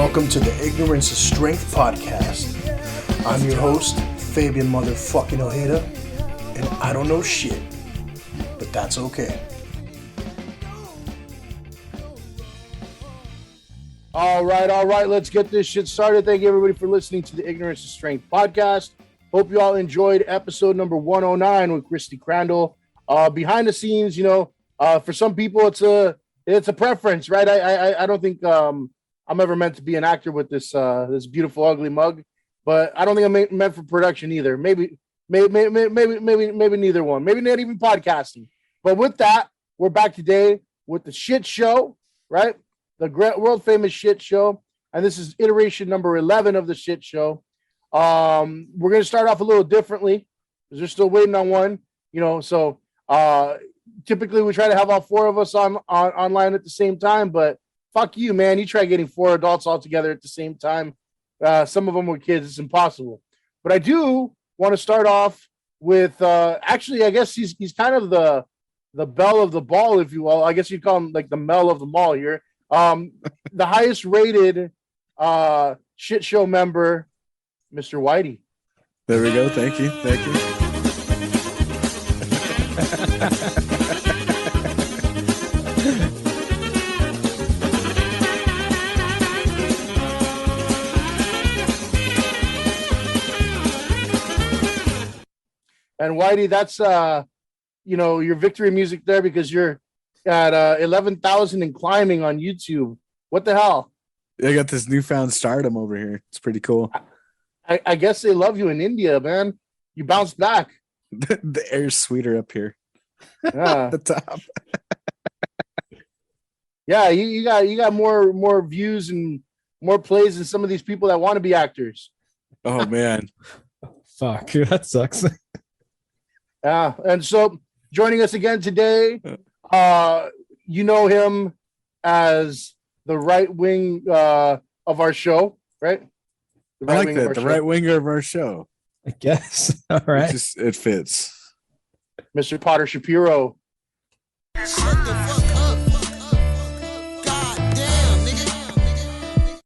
Welcome to the Ignorance is Strength podcast. I'm your host, Fabian motherfucking Ojeda, and I don't know shit, but that's okay. All right, let's get this shit started. Thank you everybody for listening to the Ignorance is Strength podcast. Hope you all enjoyed episode number 109 with Christy Crandall. Behind the scenes, for some people it's a preference, right? I don't think I'm ever meant to be an actor with this beautiful ugly mug, but I don't think I'm meant for production either. Maybe neither one. Maybe not even podcasting. But with that, we're back today with the shit show, right? The great world famous shit show, and this is iteration number 11 of the shit show. We're gonna start off a little differently because we're still waiting on one, So typically we try to have all four of us online at the same time, but fuck you, man. You try getting four adults all together at the same time. Some of them were kids. It's impossible. But I do want to start off with actually, I guess he's kind of the belle of the ball, if you will. I guess you'd call him like the Mel of the mall here. The highest rated shit show member, Mr. Whitey. There we go. Thank you. And Whitey, that's your victory music there because you're at 11,000 and climbing on YouTube. What the hell? I got this newfound stardom over here. It's pretty cool. I guess they love you in India, man. You bounced back. The air's sweeter up here. Yeah. At the top. Yeah, you got more views and more plays than some of these people that want to be actors. Oh man. Fuck, that sucks. Yeah, and so joining us again today, you know him as the right wing of our show, right? I like that. The right winger of our show. I guess. All right. It fits. Mr. Potter Shapiro. Shut the fuck up. God damn, nigga.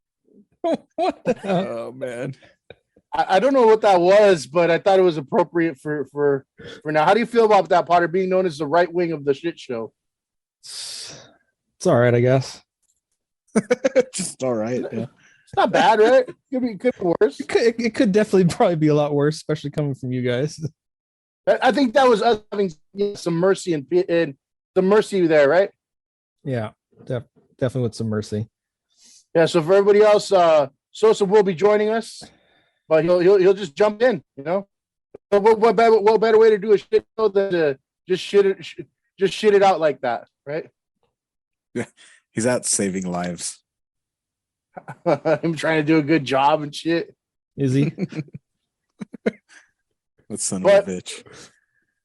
What the hell? Oh man. I don't know what that was, but I thought it was appropriate for now. How do you feel about that, Potter, being known as the right wing of the shit show? It's all right, I guess. Just all right. Yeah. It's not bad, right? Could be worse. It could definitely probably be a lot worse, especially coming from you guys. I think that was us having some mercy and the mercy there, right? Yeah, definitely with some mercy. Yeah. So for everybody else, Sosa will be joining us, but he'll just jump in. What better way to do a shit show than to just shit it out like that, right? Yeah, he's out saving lives. I'm trying to do a good job and shit. Is he? That son of a bitch.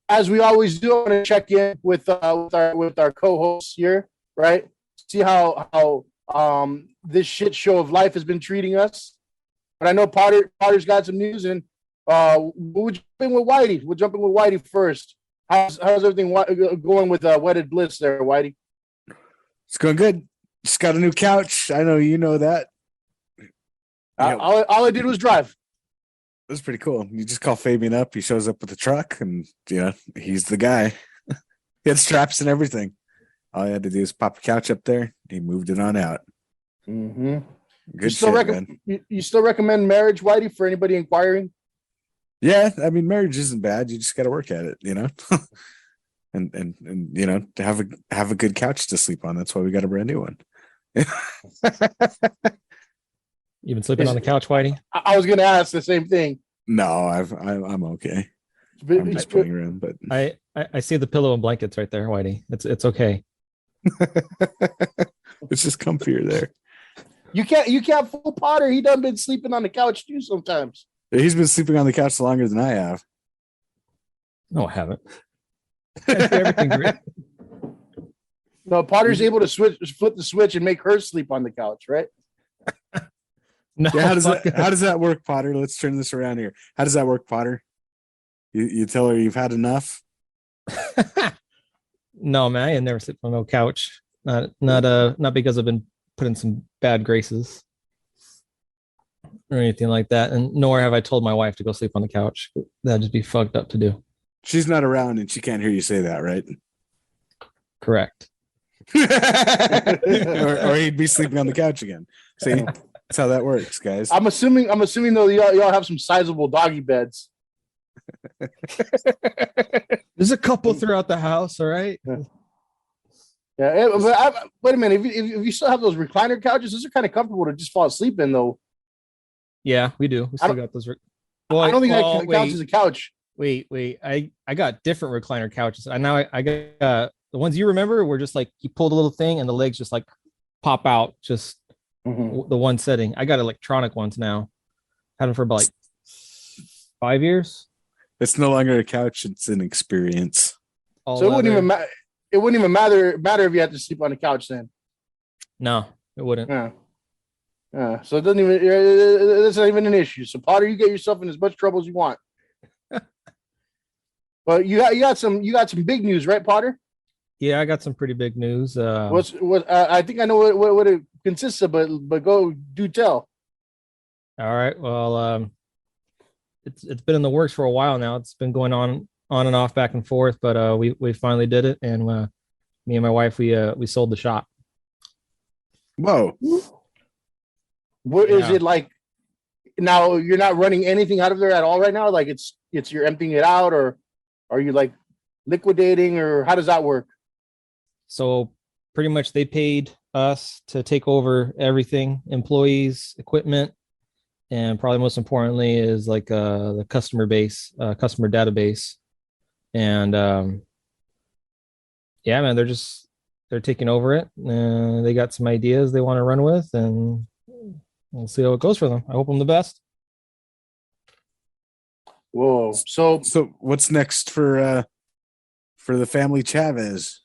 As we always do, I want to check in with our co-hosts here, right? See how this shit show of life has been treating us. But I know Potter's got some news, and we'll jump in with Whitey. We'll jump in with Whitey first. How's everything going with Wedded Bliss there, Whitey? It's going good. Just got a new couch. I know you know that. All I did was drive. It was pretty cool. You just call Fabian up. He shows up with the truck, and he's the guy. He had straps and everything. All I had to do is pop a couch up there. He moved it on out. Mm-hmm. Good shit, man. You still recommend marriage, Whitey, for anybody inquiring? Yeah, I mean, marriage isn't bad. You just got to work at it, and to have a good couch to sleep on. That's why we got a brand new one. You been sleeping on the couch, Whitey? I was going to ask the same thing. No, I'm okay. I'm just playing around, but I see the pillow and blankets right there, Whitey. It's okay. It's just comfier there. You can't fool Potter. He done been sleeping on the couch too sometimes. He's been sleeping on the couch longer than I have. No, I haven't. I do everything great. No, Potter's able to flip the switch and make her sleep on the couch, right? No, yeah, how does that work, Potter? Let's turn this around here. How does that work, Potter? You tell her you've had enough? No, man, I ain't never slept on no couch. Not because I've been put in some bad graces. or anything like that. And nor have I told my wife to go sleep on the couch. That'd just be fucked up to do. She's not around and she can't hear you say that, right? Correct. or he'd be sleeping on the couch again. See, that's how that works, guys. I'm assuming though y'all have some sizable doggy beds. There's a couple throughout the house. All right. Yeah, wait a minute. If you still have those recliner couches, those are kind of comfortable to just fall asleep in, though. Yeah, we do. We still got those. Well, I don't think that counts as a couch. Wait. I got different recliner couches. I got the ones you remember were just like you pulled a little thing and the legs just like pop out, just the one setting. I got electronic ones now. Had them for about like 5 years. It's no longer a couch; it's an experience. So it wouldn't even matter. It wouldn't even matter if you had to sleep on the couch then. No, it wouldn't. Yeah. So it doesn't even. It's not even an issue. So Potter, you get yourself in as much trouble as you want. But you got some big news, right, Potter? Yeah, I got some pretty big news. I think I know what it consists of, but go do tell. All right. Well, it's been in the works for a while now. It's been going on and off, back and forth, but we finally did it, and me and my wife we sold the shop. Whoa! What is it like? Now you're not running anything out of there at all right now. Like it's you're emptying it out, or are you like liquidating, or how does that work? So pretty much they paid us to take over everything, employees, equipment, and probably most importantly is like the customer base, customer database. And yeah, man, they're taking over it, and they got some ideas they want to run with, and we'll see how it goes for them. I hope them the best. Whoa! So what's next for the family Chavez?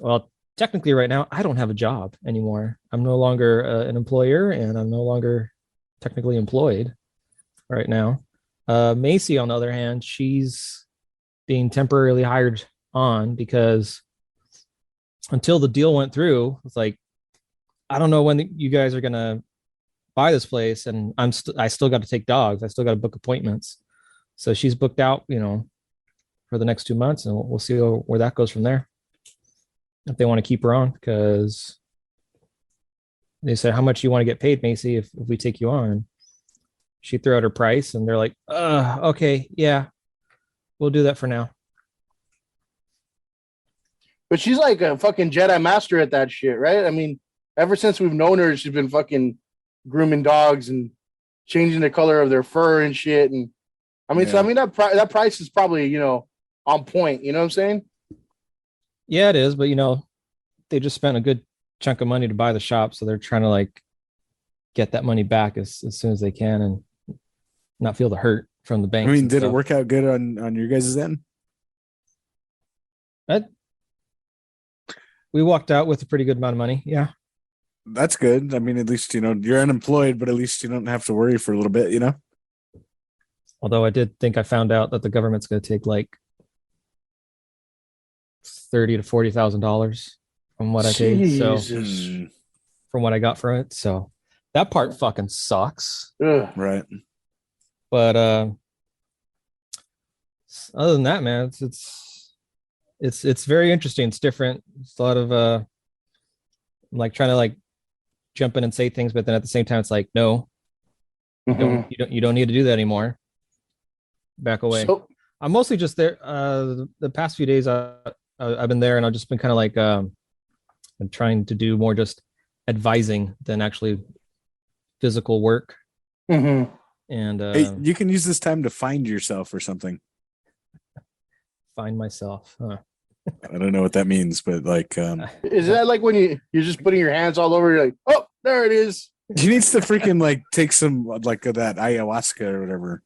Well, technically, right now I don't have a job anymore. I'm no longer an employer, and I'm no longer technically employed right now. Macy, on the other hand, she's being temporarily hired on because until the deal went through, it's like, I don't know when you guys are going to buy this place. And I still got to take dogs. I still got to book appointments. So she's booked out, for the next 2 months, and we'll see where that goes from there. If they want to keep her on, because they said, how much you want to get paid, Macy, if we take you on? She threw out her price, and they're like, okay, yeah, we'll do that for now. But she's like a fucking Jedi master at that shit, right? I mean, ever since we've known her, she's been fucking grooming dogs and changing the color of their fur and shit. And I mean, So I mean that price is probably on point. You know what I'm saying? Yeah, it is. But they just spent a good chunk of money to buy the shop, so they're trying to like get that money back as soon as they can and not feel the hurt from the bank. I mean, did it work out good on your guys' end? We walked out with a pretty good amount of money. Yeah. That's good. I mean, at least, you're unemployed, but at least you don't have to worry for a little bit, Although I did think I found out that the government's going to take like $30,000 to $40,000 from what I paid. So from what I got from it. So that part fucking sucks. Ugh. Right. But other than that, man, it's very interesting. It's different. It's a lot of like trying to like jump in and say things, but then at the same time, it's like, no, you don't need to do that anymore. Back away. So, I'm mostly just there. The past few days, I've been there, and I've just been kind of like I'm trying to do more just advising than actually physical work. Mm-hmm. And hey, you can use this time to find yourself or something. Find myself. Huh. I don't know what that means, but like, is that like when you're just putting your hands all over? You're like, oh, there it is. He needs to freaking like take some like that ayahuasca or whatever.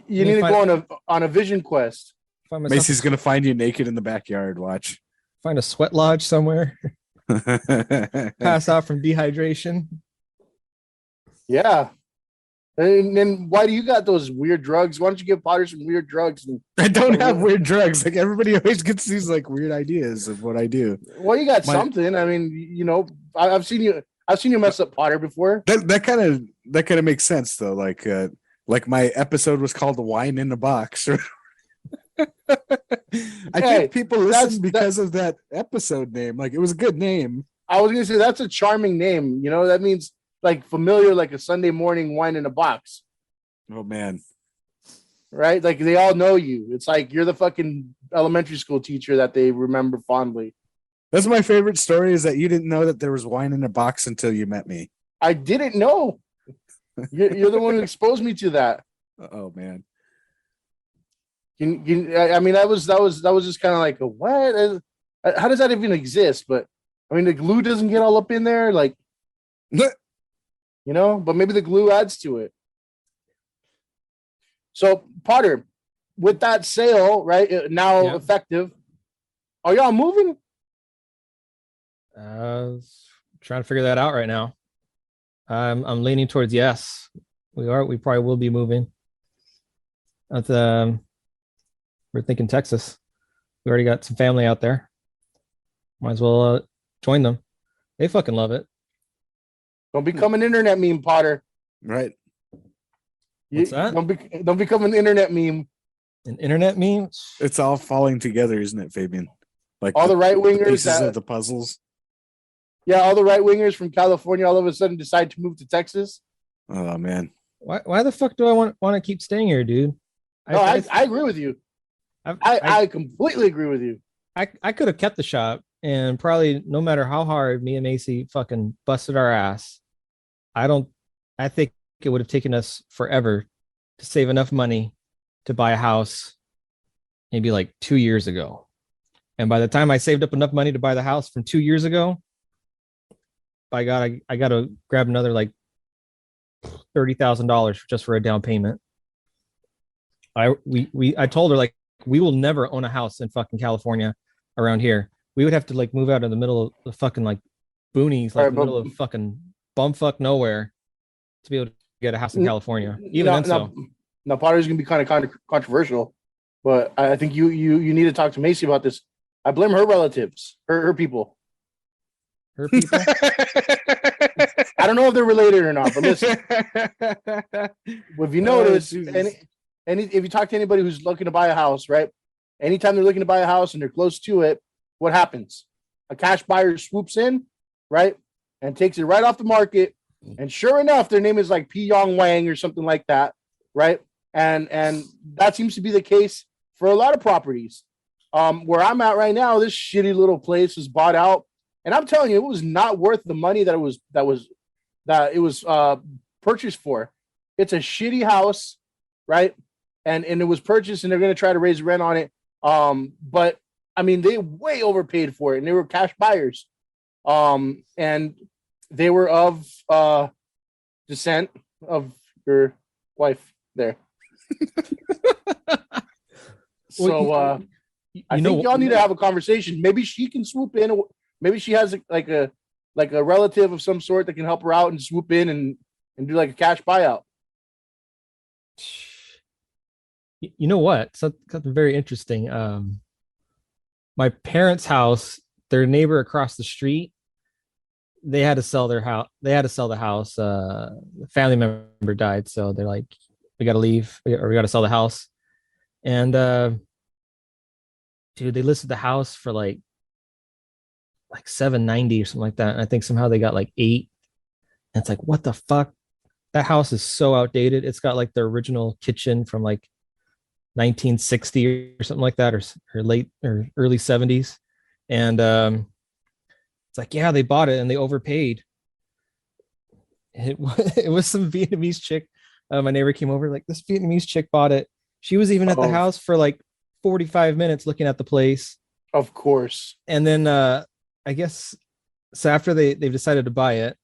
You need to go on a vision quest. Macy's gonna find you naked in the backyard. Watch. Find a sweat lodge somewhere. Pass out from dehydration. Yeah. And then why do you got those weird drugs? Why don't you give Potter some weird drugs? I don't have weird drugs. Like everybody always gets these like weird ideas of what I do. Well, you got something. I mean, I've seen you. I've seen you mess up Potter before. That kind of makes sense though. Like my episode was called "The Wine in the Box." I Hey, think people listen because of that episode name. Like it was a good name. I was gonna say that's a charming name. You know, that means like familiar, like a Sunday morning wine in a box, Oh man. right? Like they all know you. It's like you're the fucking elementary school teacher that they remember fondly. That's my favorite story is that you didn't know that there was wine in a box until you met me. I didn't know. You're the one who exposed me to that. Oh man. I mean, that was just kind of like a what? How does that even exist? But I mean, the glue doesn't get all up in there, like you know. But maybe the glue adds to it. So Potter, with that sale right now Yeah. effective, are y'all moving? Trying to figure that out right now. I'm leaning towards yes. We probably will be moving. That's we're thinking Texas. We already got some family out there. Might as well join them. They fucking love it. Don't become an internet meme, Potter. Right. What's that? Don't become an internet meme. An internet meme? It's all falling together, isn't it, Fabian? Like All the right the wingers pieces of the puzzles. yeah, all the right wingers from California all of a sudden decide to move to Texas. Oh man. Why the fuck do I want to keep staying here, dude? No, I agree with you. I completely agree with you. I could have kept the shop, and probably no matter how hard me and Macy fucking busted our ass, I think it would have taken us forever to save enough money to buy a house maybe like 2 years ago. And by the time I saved up enough money to buy the house from 2 years ago, by God, I got to grab another like $30,000 just for a down payment. I told her like we will never own a house in fucking California around here. We would have to like move out in the middle of the fucking like boonies, like Right, the middle of fucking bumfuck nowhere to be able to get a house in California. Even then, so Now Potter's gonna be kind of controversial, but I think you need to talk to Macy about this. I blame her relatives, her people. her people. I don't know if they're related or not, but listen, if you notice, Jesus. if you talk to anybody who's looking to buy a house, right? Anytime they're looking to buy a house and they're close to it, what happens? A cash buyer swoops in, right, and takes it right off the market. And sure enough, their name is like P. Yong Wang or something like that, right? And that seems to be the case for a lot of properties. Where I'm at right now, this shitty little place was bought out, and I'm telling you, it was not worth the money that it was purchased for. It's a shitty house, right? And it was purchased, and they're going to try to raise rent on it. But I mean, they way overpaid for it, and they were cash buyers. And they were of descent of your wife there. So I think y'all need to have a conversation. Maybe she can swoop in. Maybe she has like a relative of some sort that can help her out and swoop in and do like a cash buyout. You know what? Something very interesting. My parents' house, their neighbor across the street, they had to sell their house. They had to sell the house. The family member died, so they're like, "We got to leave, or we got to sell the house." And dude, they listed the house for like $790 or something like that. And I think somehow they got like 8. And it's like, what the fuck? That house is so outdated. It's got like the original kitchen from like 1960 or something like that, or late or early 70s. And it's like, yeah, they bought it and they overpaid. It was some Vietnamese chick. My neighbor came over, like, this Vietnamese chick bought it. She was even at the house for like 45 minutes looking at the place. Of course. And then I guess so after they've decided to buy it,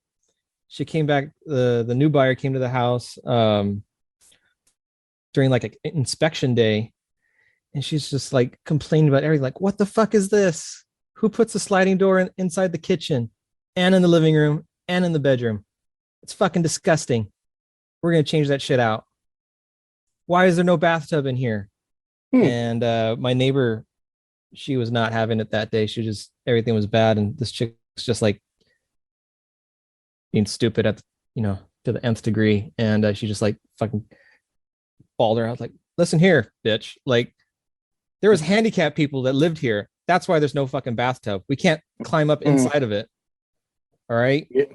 she came back. The new buyer came to the house during like an inspection day, and she's just like complaining about everything. Like, what the fuck is this? Who puts a sliding door inside the kitchen and in the living room and in the bedroom? It's fucking disgusting. We're gonna change that shit out. Why is there no bathtub in here? And my neighbor, she was not having it that day. She just, everything was bad. And this chick's just like, being stupid at to the nth degree, and she just like fucking bawled her. I was like, listen here, bitch. Like, there was handicapped people that lived here. That's why there's no fucking bathtub. We can't climb up inside of it. All right. Yeah.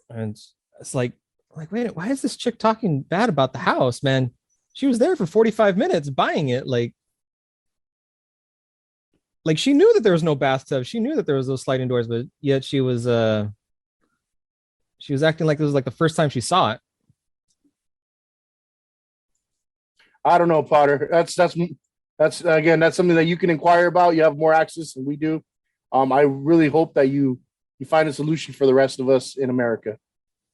And it's like, wait, why is this chick talking bad about the house, man? She was there for 45 minutes buying it. Like she knew that there was no bathtub. She knew that there was those sliding doors, but yet she was acting like this was like the first time she saw it. I don't know, Potter. That's again, that's something that you can inquire about. You have more access than we do. I really hope that you find a solution for the rest of us in America.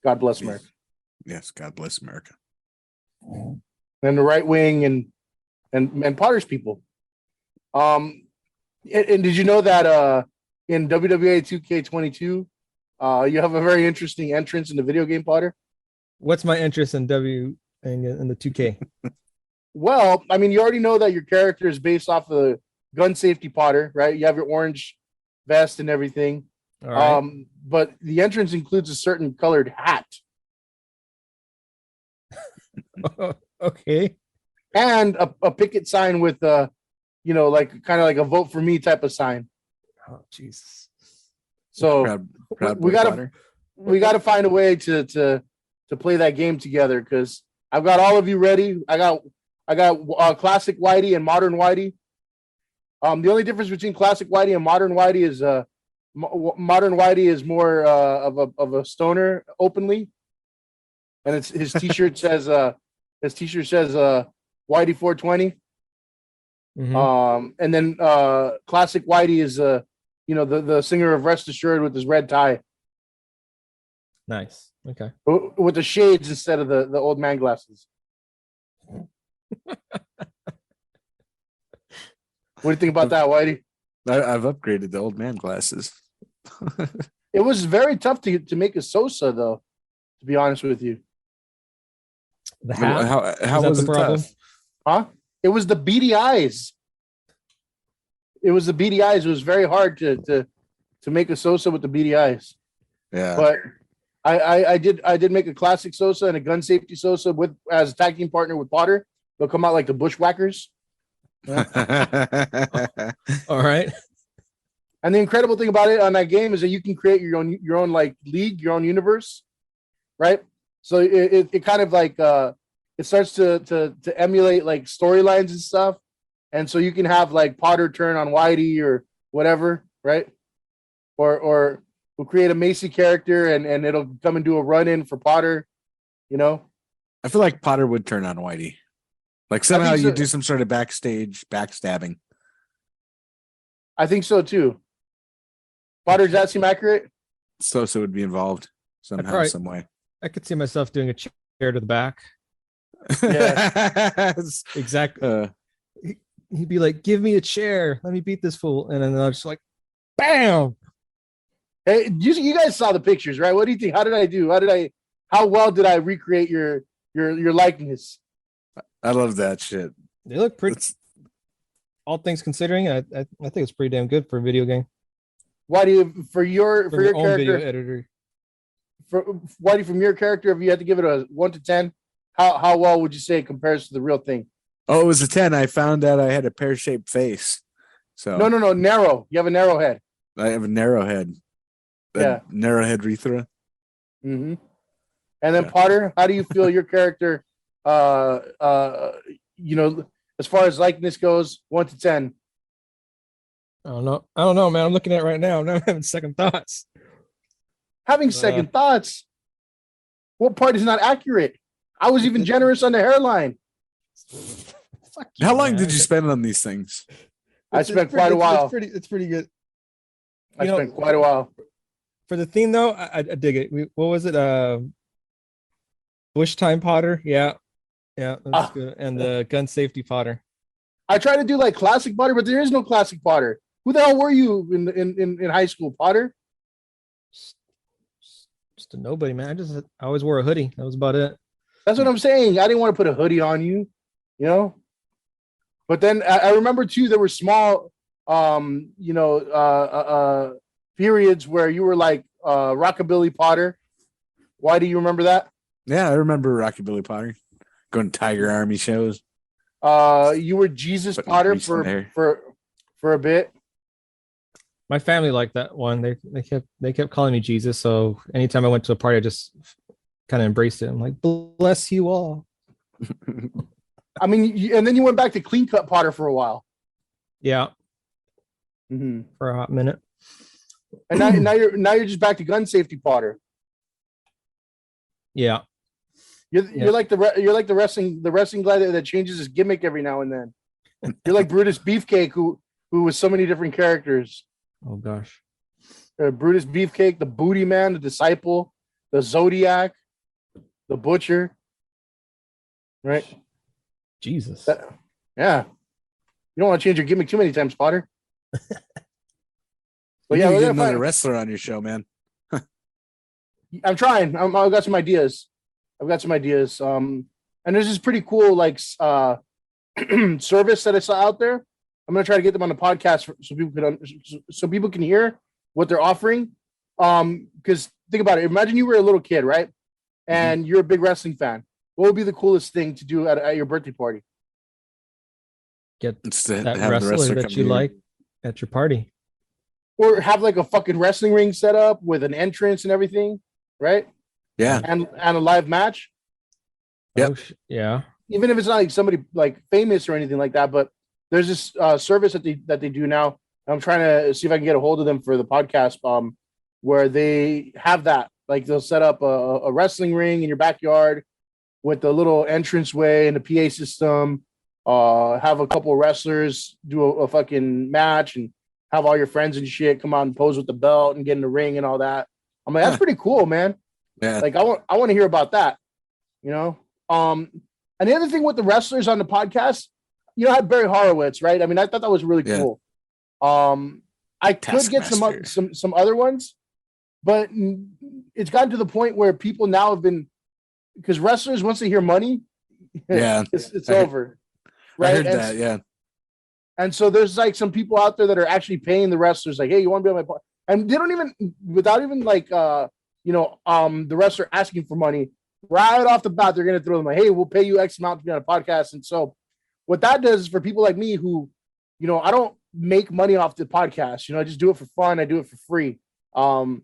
God bless America. Yes, God bless America. And the right wing and Potter's people. And did you know that in WWA 2K22, you have a very interesting entrance in the video game, Potter? What's my interest in in the 2K? Well, I mean, you already know that your character is based off of the gun safety, Potter, right? You have your orange vest and everything. All right. But the entrance includes a certain colored hat. Okay. And a picket sign with like kind of like a vote for me type of sign. Oh, Jesus. So proud we gotta find a way to play that game together, because I've got all of you ready. I got classic Whitey and modern Whitey. The only difference between classic Whitey and modern Whitey is modern Whitey is more of a stoner openly, and his t-shirt says Whitey 420. Mhm. And then classic Whitey is the singer of Rest Assured with his red tie Nice. Okay. with the shades instead of the old man glasses. What do you think about that, Whitey? I've upgraded the old man glasses. It was very tough to make a Sosa, though, to be honest with you. The hat. How that was the it problem? tough? Huh? It was the beady eyes. It was the beady eyes. It was very hard to make a Sosa with the beady eyes. Yeah. But I did make a classic Sosa and a gun safety Sosa as a tag team partner with Potter. They'll come out like the Bushwhackers. All right. And the incredible thing about it on that game is that you can create your own like league, your own universe, right? So it kind of like it starts to emulate like storylines and stuff, and so you can have like Potter turn on Whitey or whatever, right? Or we'll create a Macy character and it'll come and do a run in for Potter, I feel like Potter would turn on Whitey. Like somehow so. you do some sort of backstage backstabbing. I think so too. Potter, does that seem accurate? Sosa would be involved somehow, some way. I could see myself doing a chair to the back. Yeah. Exactly. He'd be like, "Give me a chair. Let me beat this fool." And then I was just like, "Bam!" Hey, you guys saw the pictures, right? What do you think? How did I do? How well did I recreate your likeness? I love that shit. They look pretty. All things considering, I think it's pretty damn good for a video game. Why do you for your Own character? video editor. Why from your character, if you had to give it a 1 to 10, how well would you say it compares to the real thing? Oh, it was a 10. I found out I had a pear-shaped face. So No, narrow. You have a narrow head. I have a narrow head. Yeah. Narrow head Rethra. Mm-hmm. And then Potter, how do you feel your character? As far as likeness goes, 1 to 10. I don't know, man. I'm looking at it right now. I'm having second thoughts. Having second thoughts. What part is not accurate? I was even generous on the hairline. Fuck you, How long man. did you spend on these things? I spent quite a while. It's pretty good. I spent quite a while. For the theme, though, I dig it. What was it? Bush time Potter. Yeah, that's good. And the gun safety Potter. I tried to do like classic Potter, but there is no classic Potter. Who the hell were you in high school, Potter? Just a nobody, man. I always wore a hoodie. That was about it. That's what I'm saying. I didn't want to put a hoodie on you, But then I remember too, there were small, periods where you were like Rockabilly Potter, Why do you remember that? Yeah, I remember Rocky Billy Potter going to Tiger Army shows. You were Jesus Putting Potter grease in there. for a bit. My family liked that one. They kept calling me Jesus. So anytime I went to a party, I just kind of embraced it. I'm like, bless you all. I mean, and then you went back to clean cut Potter for a while. Yeah, Mm-hmm. for a hot minute. And now you're just back to gun safety Potter. Yeah. You're like the wrestling guy that changes his gimmick every now and then. You're like Brutus Beefcake who was so many different characters. Oh gosh. Brutus Beefcake, the Booty Man, the Disciple, the Zodiac, the Butcher. Right? Jesus. Yeah. You don't want to change your gimmick too many times, Potter. But yeah, you we're get gonna another find, wrestler on your show, man. I'm trying. I've got some ideas. And there's this pretty cool service that I saw out there. I'm gonna try to get them on the podcast so people can hear what they're offering. Because think about it. Imagine you were a little kid, right? And you're a big wrestling fan. What would be the coolest thing to do at your birthday party? Get It's to that have the wrestler that come you here. like at your party. Or have like a fucking wrestling ring set up with an entrance and everything, right? Yeah. And a live match. Yep. Oh, yeah. Even if it's not like somebody like famous or anything like that, but there's this service that they do now. I'm trying to see if I can get a hold of them for the podcast, where they have that. Like they'll set up a wrestling ring in your backyard with the little entranceway and the PA system. Have a couple of wrestlers do a fucking match and have all your friends and shit come out and pose with the belt and get in the ring and all that. I'm like, that's pretty cool, man. Yeah. Like I want to hear about that, you know? And the other thing with the wrestlers on the podcast, I had Barry Horowitz, right? I mean, I thought that was really cool. I could get some other ones, but it's gotten to the point where people now have been, because wrestlers, once they hear money, it's over. Right. I heard that, yeah. And so there's like some people out there that are actually paying the wrestlers, like, hey, you want to be on my part? And they don't even, without even like, the wrestler asking for money, right off the bat, they're going to throw them like, hey, we'll pay you X amount to be on a podcast. And so what that does is for people like me who, I don't make money off the podcast, I just do it for fun. I do it for free. And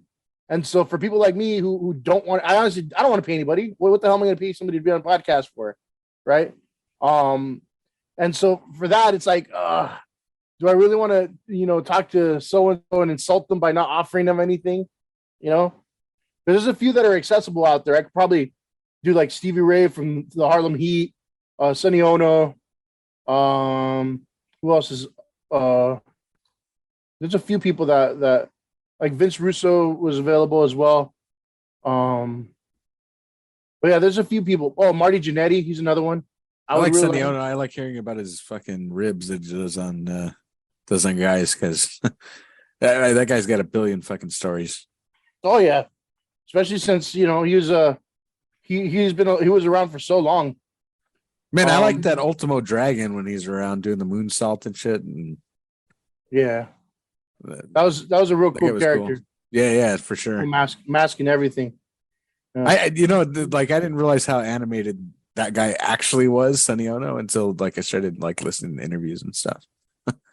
so for people like me who don't want, I don't want to pay anybody. What the hell am I going to pay somebody to be on a podcast for? Right. And so for that, it's like, do I really want to, talk to so-and-so and insult them by not offering them anything? There's a few that are accessible out there. I could probably do like Stevie Ray from the Harlem Heat, Sonny Ono. Who else is, there's a few people that like Vince Russo was available as well. But yeah, there's a few people. Oh, Marty Jannetty, he's another one. I like really Sonny Ono. I like hearing about his fucking ribs that he does on guys, because that guy's got a billion fucking stories. Oh yeah, especially since he was he was around for so long. Man, I like that Ultimo Dragon when he's around doing the moonsault and shit. And yeah, that was a real cool character. Cool. Yeah, for sure. Mask and everything. I didn't realize how animated that guy actually was, Sonny Ono, until like I started like listening to interviews and stuff.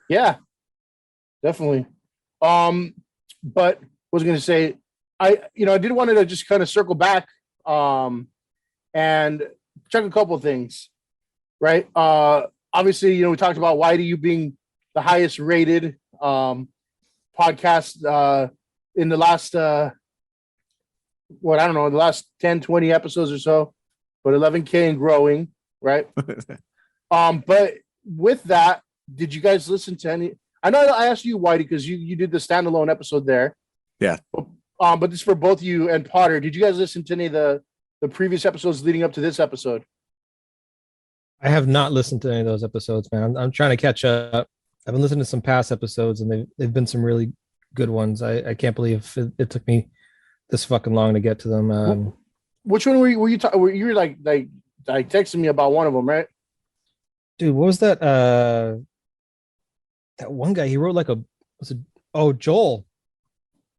Yeah, definitely. But was going to say, I did want to just kind of circle back, and check a couple of things, right? Obviously, we talked about Whitey, you being the highest rated podcast in the last, the last 10, 20 episodes or so, but 11K and growing, right? But with that, did you guys listen to any? I know I asked you, Whitey, because you did the standalone episode there. Yeah. But this is for both you and Potter. Did you guys listen to any of the previous episodes leading up to this episode? I have not listened to any of those episodes, man. I'm trying to catch up. I've been listening to some past episodes, and they've been some really good ones. I can't believe it took me this fucking long to get to them. Which one were you talking? You were like texting me about one of them, right? Dude, what was that? That one guy, he wrote like Joel.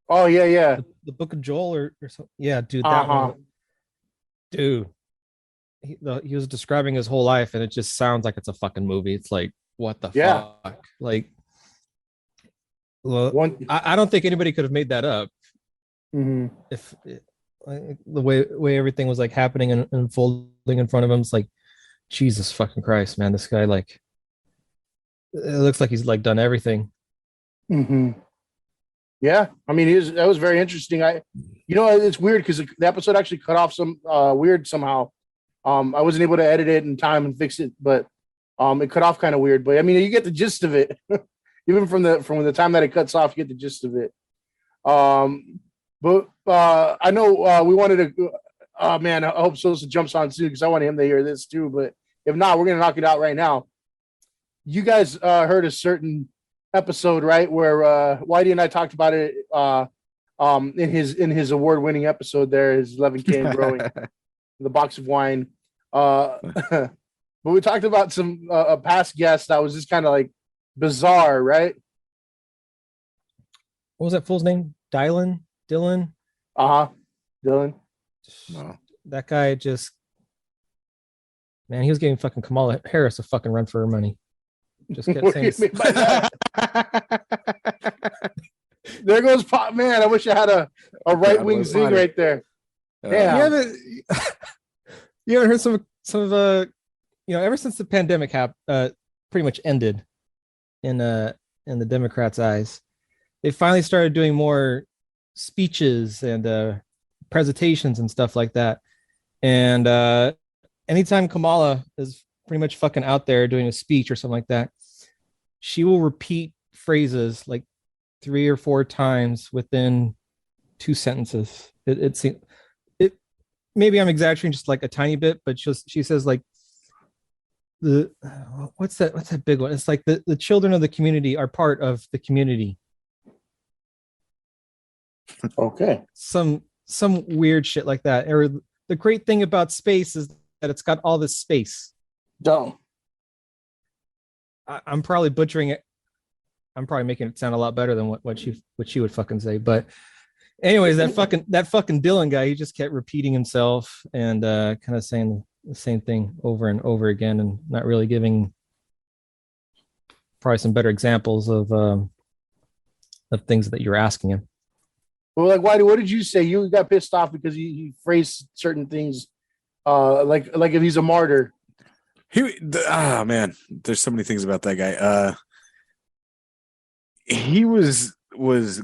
Oh yeah. The book of Joel or something. Yeah, dude, Uh-huh. Dude, he was describing his whole life, and it just sounds like it's a fucking movie. It's like, what the Yeah. fuck? Like, well, One. I don't think anybody could have made that up Mhm. if like, the way everything was like happening and unfolding in front of him. It's like, Jesus fucking Christ, man, this guy, like, it looks like he's like done everything. Mhm. Yeah, I mean, that was very interesting. It's weird because the episode actually cut off some weird somehow. I wasn't able to edit it in time and fix it, but it cut off kind of weird. But I mean, you get the gist of it. Even from the time that it cuts off, you get the gist of it. But I know we wanted to. Man, I hope Sosa jumps on soon because I want him to hear this too. But if not, we're gonna knock it out right now. You guys heard a certain episode, right, where Whitey and I talked about it in his award-winning episode there, his 11K and growing, the box of wine. But we talked about some a past guest that was just kind of like bizarre, right? What was that fool's name? Dillon? Dillon. No. That guy just, man, he was giving fucking Kamala Harris a fucking run for her money. Just kept What do you saying, mean by that? There goes Pop. Man, I wish I had a right wing was zing funny. right there. Yeah. Damn. you haven't heard some of ever since the pandemic pretty much ended in the Democrats' eyes, they finally started doing more speeches and presentations and stuff like that. And anytime Kamala is pretty much fucking out there doing a speech or something like that, she will repeat phrases like 3 or 4 times within 2 sentences. It seems it. Maybe I'm exaggerating just like a tiny bit, but she says like what's that big one? It's like the children of the community are part of the community. Okay. Some weird shit like that. Or the great thing about space is that it's got all this space. Dumb. I'm probably butchering it. I'm probably making it sound a lot better than what she would fucking say. But anyways, that fucking Dillon guy, he just kept repeating himself and kind of saying the same thing over and over again, and not really giving probably some better examples of things that you're asking him. Well, like, Whitey, what did you say? You got pissed off because he phrased certain things, like if he's a martyr. Man, there's so many things about that guy. He was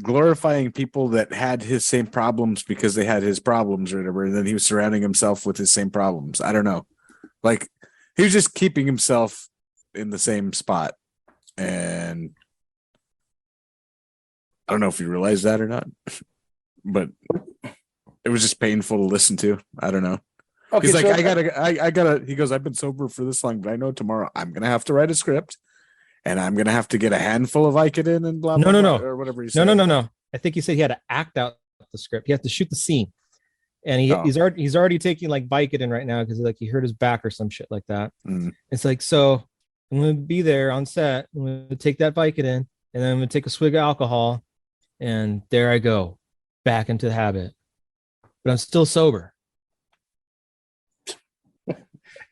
glorifying people that had his same problems because they had his problems or whatever, and then he was surrounding himself with his same problems. I don't know. Like, he was just keeping himself in the same spot. And I don't know if you realize that or not, but it was just painful to listen to. I don't know. Okay, He's like, so I gotta, he goes, I've been sober for this long, but I know tomorrow I'm going to have to write a script and I'm going to have to get a handful of Vicodin and blah, blah, blah, or whatever he said. No. I think he said he had to act out the script. He had to shoot the scene. And he's already taking like Vicodin right now because like he hurt his back or some shit like that. Mm. It's like, so I'm going to be there on set. I'm going to take that Vicodin and then I'm going to take a swig of alcohol. And there I go, back into the habit. But I'm still sober.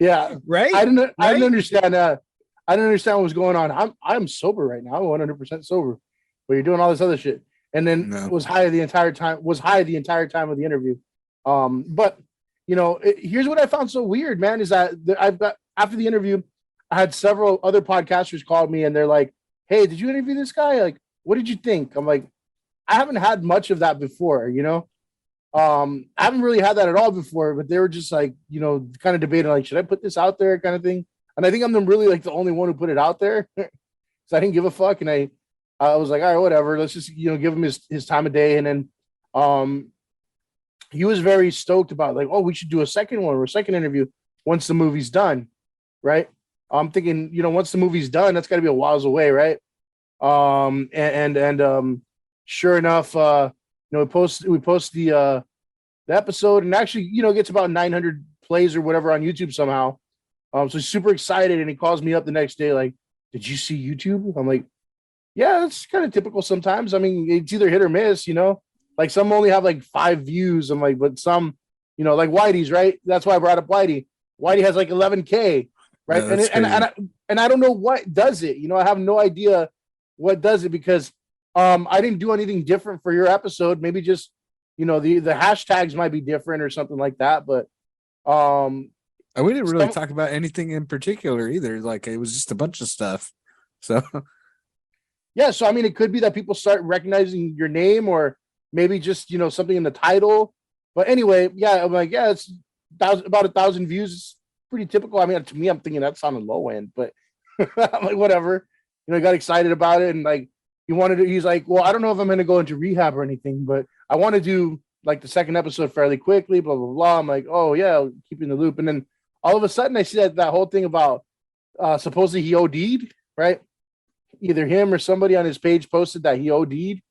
Yeah, right. I didn't understand. I didn't understand what was going on. I'm sober right now. I'm 100% sober, but you're doing all this other shit, and then was high the entire time. Was high the entire time of the interview. But here's what I found so weird, man, is that I've got after the interview, I had several other podcasters called me and they're like, "Hey, did you interview this guy? Like, what did you think?" I'm like, I haven't had much of that before, I haven't really had that at all before, but they were just like, kind of debating, like, should I put this out there kind of thing? And I think I'm really like the only one who put it out there. So I didn't give a fuck. And I was like, all right, whatever. Let's just, give him his time of day. And then he was very stoked about like, oh, we should do a second one or a second interview once the movie's done. Right. I'm thinking, once the movie's done, that's got to be a whiles away. Right. Sure enough, we post the episode, and actually, gets about 900 plays or whatever on YouTube somehow. So he's super excited, and he calls me up the next day, like, "Did you see YouTube?" I'm like, "Yeah, that's kind of typical sometimes. I mean, it's either hit or miss, Like some only have like 5 views. I'm like, but some you know, like Whitey's, right? That's why I brought up Whitey. Whitey has like 11K, right? Yeah, and, that's and I don't know what does it. You know, I have no idea what does it because I didn't do anything different for your episode. Maybe just, you know, the hashtags might be different or something like that. But we didn't really talk about anything in particular either. Like it was just a bunch of stuff. So yeah, so I mean, it could be that people start recognizing your name, or maybe just, you know, something in the title. But anyway, yeah, I'm like, yeah, it's about 1,000 views. It's pretty typical. I mean, to me, I'm thinking that's on the low end, but I'm like, whatever. You know, I got excited about it, and like, he's like, well, I don't know if I'm going to go into rehab or anything, but I want to do like the second episode fairly quickly. Blah blah blah. I'm like, oh yeah, keeping the loop, and then all of a sudden, I see that whole thing about supposedly he OD'd, right? Either him or somebody on his page posted that he OD'd.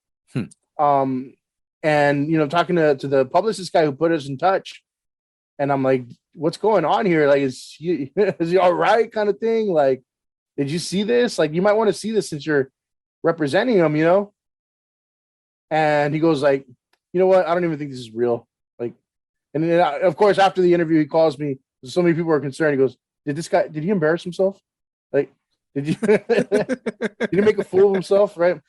And, you know, talking to the publicist guy who put us in touch, and I'm like, what's going on here? Like, is he all right? Kind of thing. Like, did you see this? Like, you might want to see this since you're representing him, you know? And he goes like, you know what? I don't even think this is real. Like, and then, of course, after the interview, he calls me. So many people are concerned. He goes, did he embarrass himself? Like, did he make a fool of himself? Right.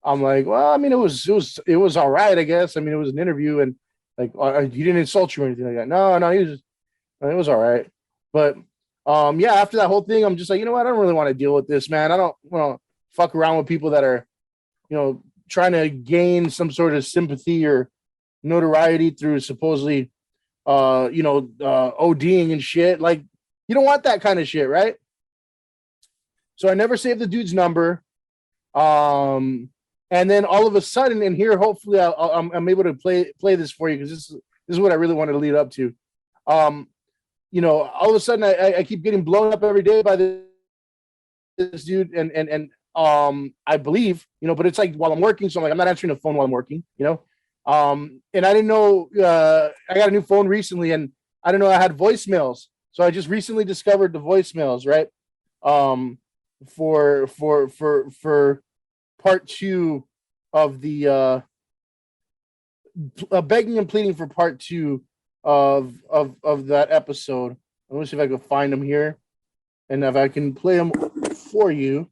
I'm like, well, I mean, it was all right, I guess. I mean, it was an interview, and like, he didn't insult you or anything like that. No, it was all right. But yeah, after that whole thing, I'm just like, you know what? I don't really want to deal with this, man. I don't want to fuck around with people that are, you know, trying to gain some sort of sympathy or notoriety through supposedly, ODing and shit. Like, you don't want that kind of shit, right? So I never saved the dude's number. And then all of a sudden, and here, hopefully, I'm able to play this for you because this is what I really wanted to lead up to. You know, all of a sudden, I keep getting blown up every day by this dude, and I believe, you know, but it's like while I'm working, so I'm like, I'm not answering the phone while I'm working, you know. And I didn't know I got a new phone recently, and I didn't know I had voicemails, so I just recently discovered the voicemails, right? For part 2 of the begging and pleading for part 2 of that episode. Let me see if I can find them here, and if I can play them for you.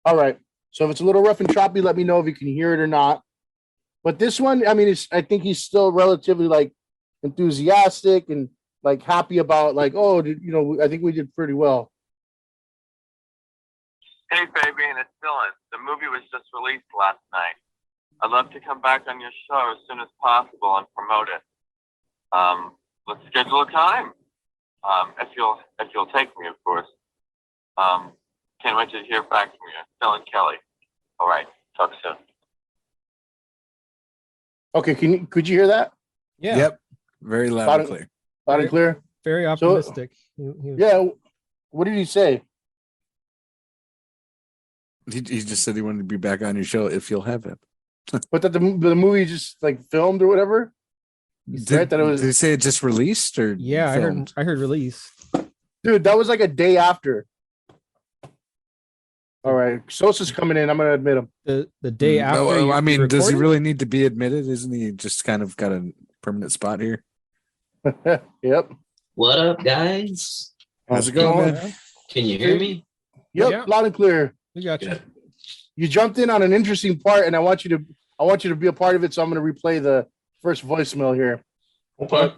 All right. So if it's a little rough and choppy, let me know if you can hear it or not. But this one, I mean, I think he's still relatively like enthusiastic and like happy about like, oh, you know, I think we did pretty well. Hey, Fabian, it's Dillon. The movie was just released last night. I'd love to come back on your show as soon as possible and promote it. Let's schedule a time. If you'll take me, of course. Can't wait to hear back from you. Dillon Kelly. All right. Talk soon. Okay, could you hear that? Yeah. Yep. Very loud and clear. Loud and clear. Very optimistic. Yeah. What did he say? He just said he wanted to be back on your show if you'll have him. But that the movie just like filmed or whatever. Did he say it just released or? Yeah, filmed? I heard release. Dude, that was like a day after. All right, Sosa's coming in. I'm gonna admit him. The day after. No, I mean, does he recorded? really need to be admitted? Isn't he just kind of got a permanent spot here? Yep. What up, guys? How's it going, man? Can you hear me? Yep, Yeah. loud and clear. We got you. Good. You jumped in on an interesting part, and I want you to be a part of it. So I'm going to replay the first voicemail here. Okay.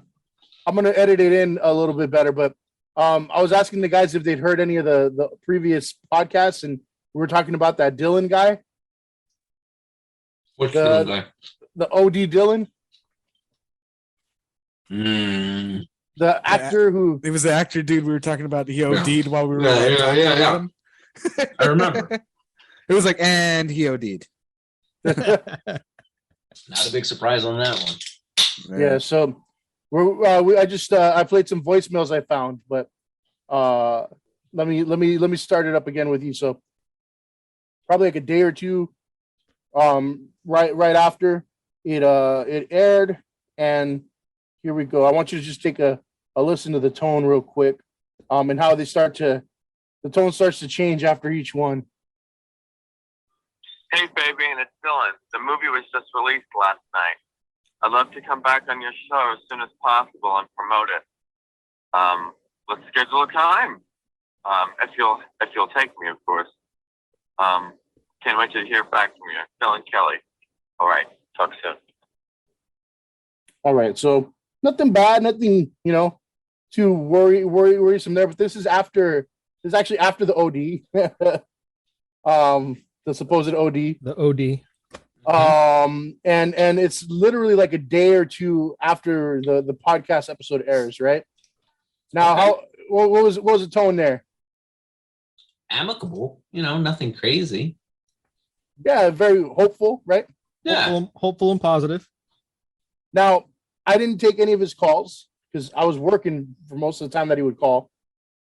I'm going to edit it in a little bit better, but I was asking the guys if they'd heard any of the previous podcasts, and we were talking about that Dillon guy, Which The- Dillon guy? the OD Dillon, Mm. the actor who. It was the actor dude we were talking about. He OD'd while we were Yeah, talking about yeah. him. I remember. It was like, and he OD'd. Not a big surprise on that one. Yeah, so I played some voicemails I found, but let me start it up again with you. So probably like a day or two right after it aired, and here we go. I want you to just take a listen to the tone real quick, and how the tone starts to change after each one. Hey, Fabian, it's Dillon. The movie was just released last night. I'd love to come back on your show as soon as possible and promote it. Let's schedule a time. If you'll take me, of course. Can't wait to hear back from you. Phil and Kelly. All right. Talk soon. All right. So nothing bad, nothing, too worrisome there. But this is actually after the OD. The supposed OD. The OD. And it's literally like a day or two after the podcast episode airs, right? Now, what was the tone there? Amicable, nothing crazy. Yeah, very hopeful, right? Yeah. Hopeful and positive. Now, I didn't take any of his calls because I was working for most of the time that he would call,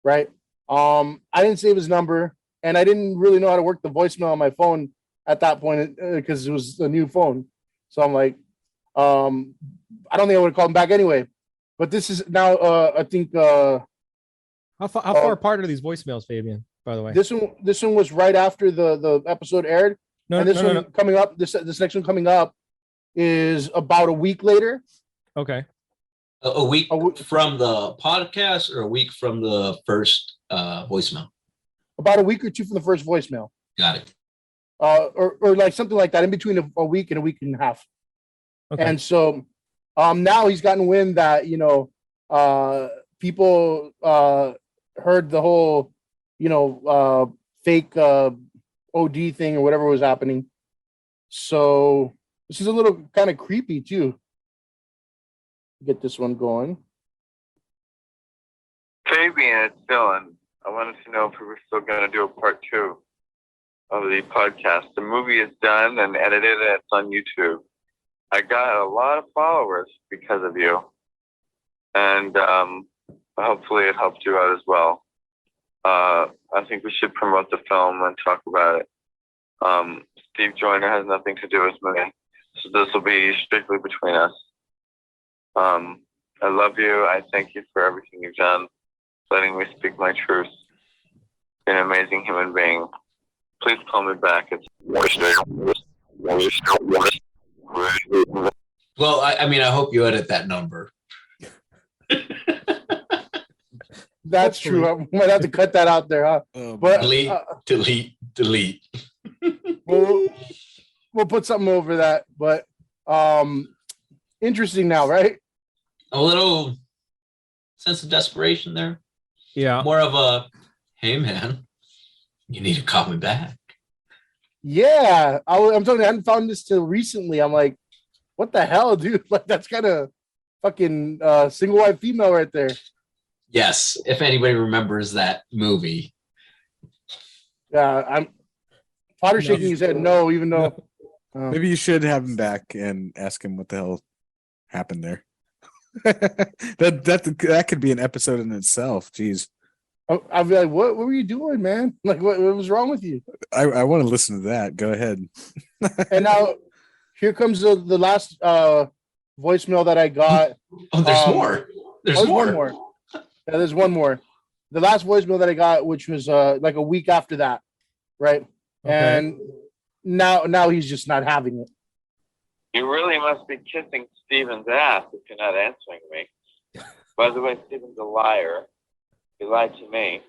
right? I didn't save his number, and I didn't really know how to work the voicemail on my phone at that point because it was a new phone. So I'm like, I don't think I would have called him back anyway. But this is now, I think. How far apart are these voicemails, Fabian? By the way, this one was right after the episode aired. No. Coming up, this next one coming up is about a week later. Okay. A week from the podcast or a week from the first voicemail? About a week or two from the first voicemail. Got it. Or like something like that, in between a week and a week and a half. Okay. And so now he's gotten wind that, people heard the whole, fake OD thing or whatever was happening. So this is a little kind of creepy too. Get this one going. Fabian, it's Dillon. I wanted to know if we were still going to do a part 2 of the podcast. The movie is done and edited, and it's on YouTube. I got a lot of followers because of you, and hopefully it helped you out as well. I think we should promote the film and talk about it. Steve Joyner has nothing to do with me, so this will be strictly between us. I love you. I thank you for everything you've done, letting me speak my truth. You're an amazing human being. Please call me back. Well, I hope you edit that number. That's true. I might have to cut that out there, huh? But delete. We'll put something over that. But interesting now, right? A little sense of desperation there. Yeah. More of a, hey man, you need to call me back. Yeah, I'm telling you, I hadn't found this till recently. I'm like, what the hell, dude? Like, that's kind of fucking single white female right there. Yes, if anybody remembers that movie. Yeah, Potter shaking his head no, even though maybe you should have him back and ask him what the hell happened there. that could be an episode in itself. Jeez. I'd be like, what were you doing, man? Like, what was wrong with you? I want to listen to that. Go ahead. And now here comes the last voicemail that I got. Oh, there's more. There's one more. Yeah, there's one more. The last voicemail that I got, which was like a week after that, right? Okay. And now he's just not having it. You really must be kissing Steven's ass if you're not answering me. By the way, Steven's a liar. He lied to me.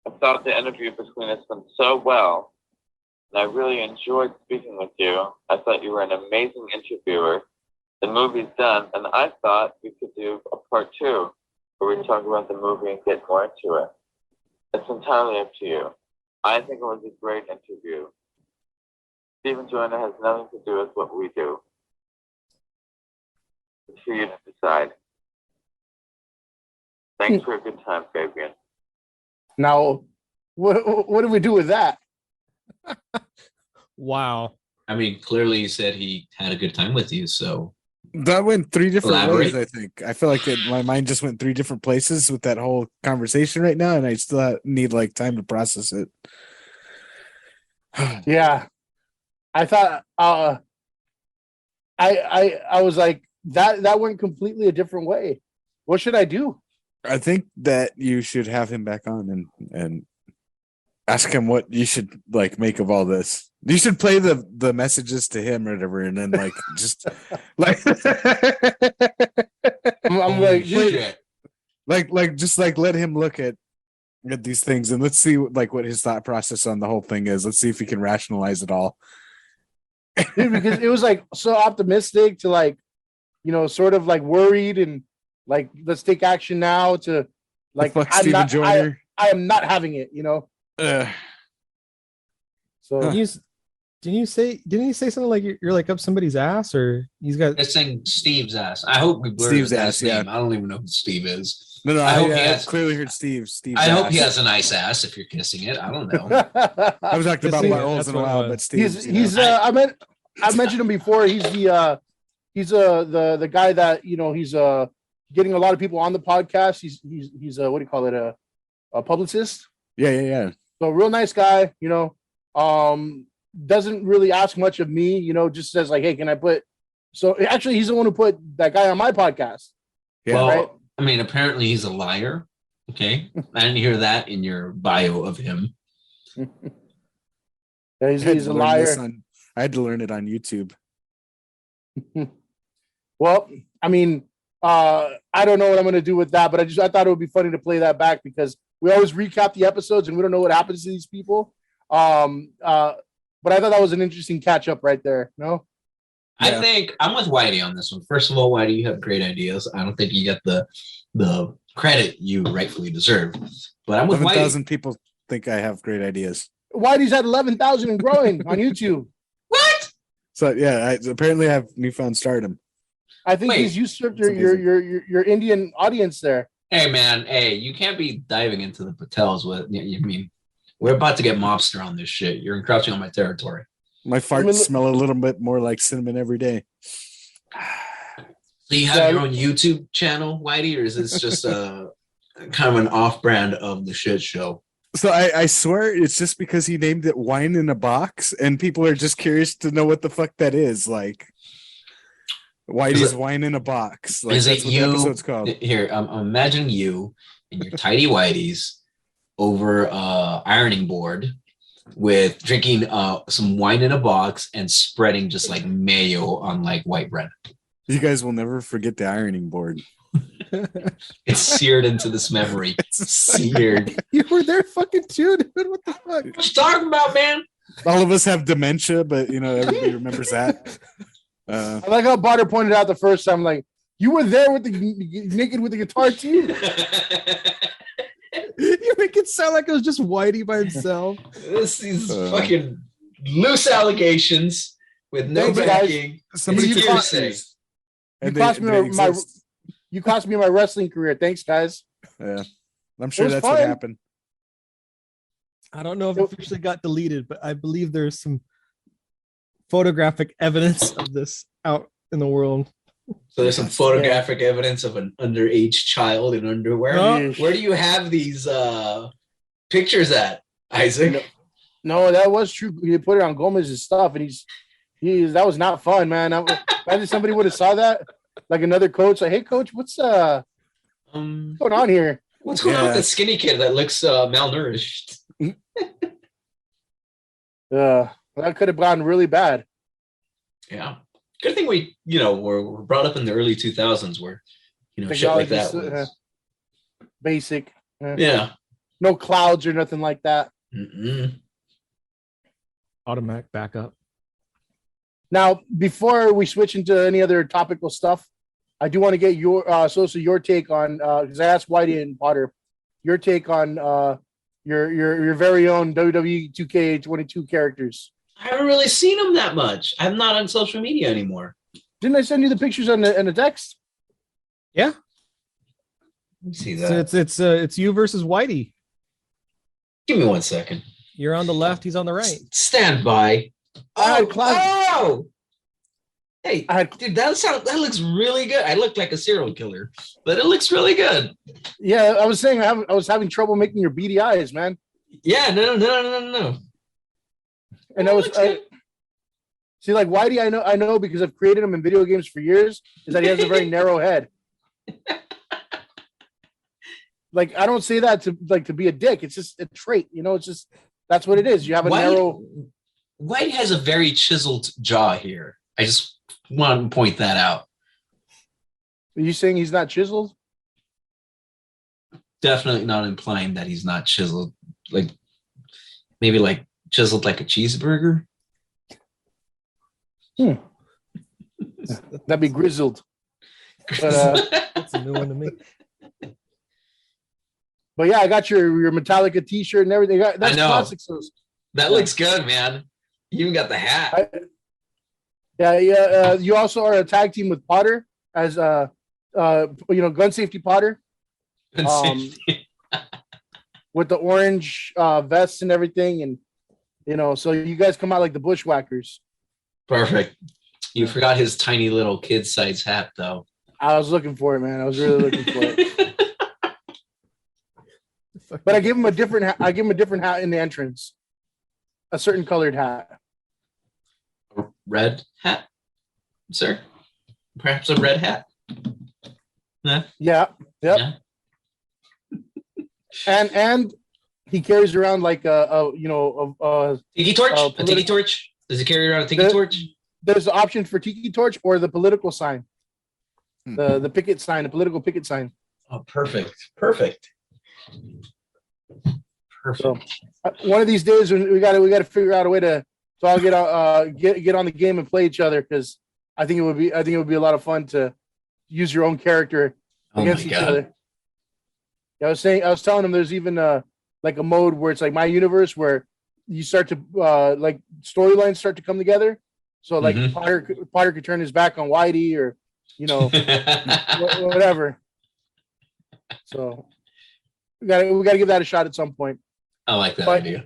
I thought the interview between us went so well, and I really enjoyed speaking with you. I thought you were an amazing interviewer. The movie's done, and I thought we could do a part 2 where we talk about the movie and get more into it. It's entirely up to you. I think it was a great interview. Steven Joyner has nothing to do with what we do. It's for you to decide. Thanks for a good time, Fabian. Now, what do we do with that? Wow. I mean, clearly he said he had a good time with you, so. That went 3 different Elaborate. ways, I think. I feel like my mind just went 3 different places with that whole conversation right now, and I still need like time to process it. Yeah. I thought I was like, that went completely a different way. What should I do? I think that you should have him back on and ask him what you should like make of all this. You should play the messages to him or whatever, and then like just Like, I'm like, dude, Shit. just let him look at these things and let's see what his thought process on the whole thing is. Let's see if he can rationalize it all. dude, because it was like so optimistic to like, sort of like worried and like let's take action now to like Fuck I'm Stephen not, Joyner. I am not having it, So Didn't you say something like you're like up somebody's ass, or he's got It's saying Steve's ass. I hope we blur Steve's the guy's ass, yeah. name. I don't even know who Steve is. No, I hope he I has- clearly heard Steve's I hope ass. he has a nice ass if you're kissing it. I don't know. I was talking about Kissing my it, holes that's in a what it while, was. but Steve's. he's I've mentioned him before. He's the guy that he's getting a lot of people on the podcast. He's what do you call it, a publicist. yeah. So real nice guy, doesn't really ask much of me, just says like, hey, can I put, so actually he's the one who put that guy on my podcast. Yeah. Well, right. I mean, apparently he's a liar. Okay. I didn't hear that in your bio of him. Yeah, he's a liar. I had to learn it on YouTube. Well, I mean, I don't know what I'm going to do with that, but I thought it would be funny to play that back because we always recap the episodes and we don't know what happens to these people. But I thought that was an interesting catch up right there. No, I think I'm with Whitey on this one. First of all, Whitey, you have great ideas. I don't think you get the credit you rightfully deserve. But I'm with 11,000 Whitey. people think I have great ideas. Whitey's at 11,000 and growing on YouTube. What? So yeah, apparently I have newfound stardom. I think Wait. he's usurped your Indian audience there. Hey, man. Hey, you can't be diving into the Patels with. I mean, we're about to get mobster on this shit. You're encroaching on my territory. My farts smell a little bit more like cinnamon every day. So you have your own YouTube channel, Whitey, or is this just a kind of an off-brand of the shit show? So I swear it's just because he named it Wine in a Box, and people are just curious to know what the fuck that is. Like, Whitey's Wine in a Box. Like, Is that's it what you? the episode's called. Here, I'm imagining you and your tidy Whiteys over ironing board with drinking some wine in a box and spreading just like mayo on like white bread. You guys will never forget the ironing board. It's seared into this memory. Seared. you were there fucking too, dude. What the fuck? What you talking about, man? All of us have dementia, but everybody remembers that. I like how Potter pointed out the first time, like, you were there with the naked with the guitar too. You make it sound like it was just Whitey by himself. These fucking loose allegations with no Thanks, guys. backing. Somebody It's just hearsay. And You cost me my wrestling career. Thanks, guys. Yeah, I'm sure was that's what fun. happened. I don't know if it officially got deleted, but I believe there's some photographic evidence of this out in the world. So there's some photographic evidence of an underage child in underwear. No. Where do you have these pictures at, Isaac? No, that was true. He put it on Gomez's stuff, and he's that was not fun, man. Imagine somebody would have saw that, like another coach, like, hey, coach, what's going on here? What's going on with the skinny kid that looks malnourished? That could have gone really bad. Yeah. Good thing we, were brought up in the early 2000s where, shit like that was. Basic. Yeah. No clouds or nothing like that. Mm-mm. Automatic backup. Now, before we switch into any other topical stuff, I do want to get your your take on because I asked Whitey and Potter your take on your very own WWE 2K22 characters. I haven't really seen him that much. I'm not on social media anymore. Didn't I send you the pictures on the text? Yeah. Let me see that. So it's you versus Whitey. Give me 1 second. You're on the left, he's on the right. Stand by. I Hey, had- dude, that looks really good. I look like a serial killer, but it looks really good. Yeah, I was saying I was having trouble making your beady eyes, man. Yeah, no. And I was see, like Whitey, I know because I've created him in video games for years, is that he has a very narrow head. Like, I don't say that to be a dick. It's just a trait, it's just that's what it is. You have a narrow. White has a very chiseled jaw here. I just want to point that out. Are you saying he's not chiseled? Definitely not implying that he's not chiseled. Like maybe like chiseled like a cheeseburger. That'd be grizzled. That's a new one to me. But yeah, I got your Metallica T-shirt and everything. That's I know. classic. So That looks good, man. You even got the hat. yeah. You also are a tag team with Potter as gun safety Potter. With the orange vests and everything, and so you guys come out like the Bushwhackers. Perfect. You forgot his tiny little kid size hat, though. I was looking for it, man. I was really looking for it. But I give him a different hat in the entrance, a certain colored hat. A red hat, sir? Perhaps a red hat? Nah. Yeah. Yep. Yeah. And he carries around like a Tiki torch? A tiki politi- torch? Does he carry around a tiki torch? there's the option for tiki torch or the political sign, the picket sign, the political picket sign. Oh, perfect. Perfect. So one of these days we got to figure out a way to all get on the game and play each other, because I think it would be a lot of fun to use your own character against each other. Yeah, I was telling him there's even like a mode where it's like my universe where you start to like storylines start to come together. So like Potter could turn his back on Whitey, or whatever. So we got to give that a shot at some point. I like that idea.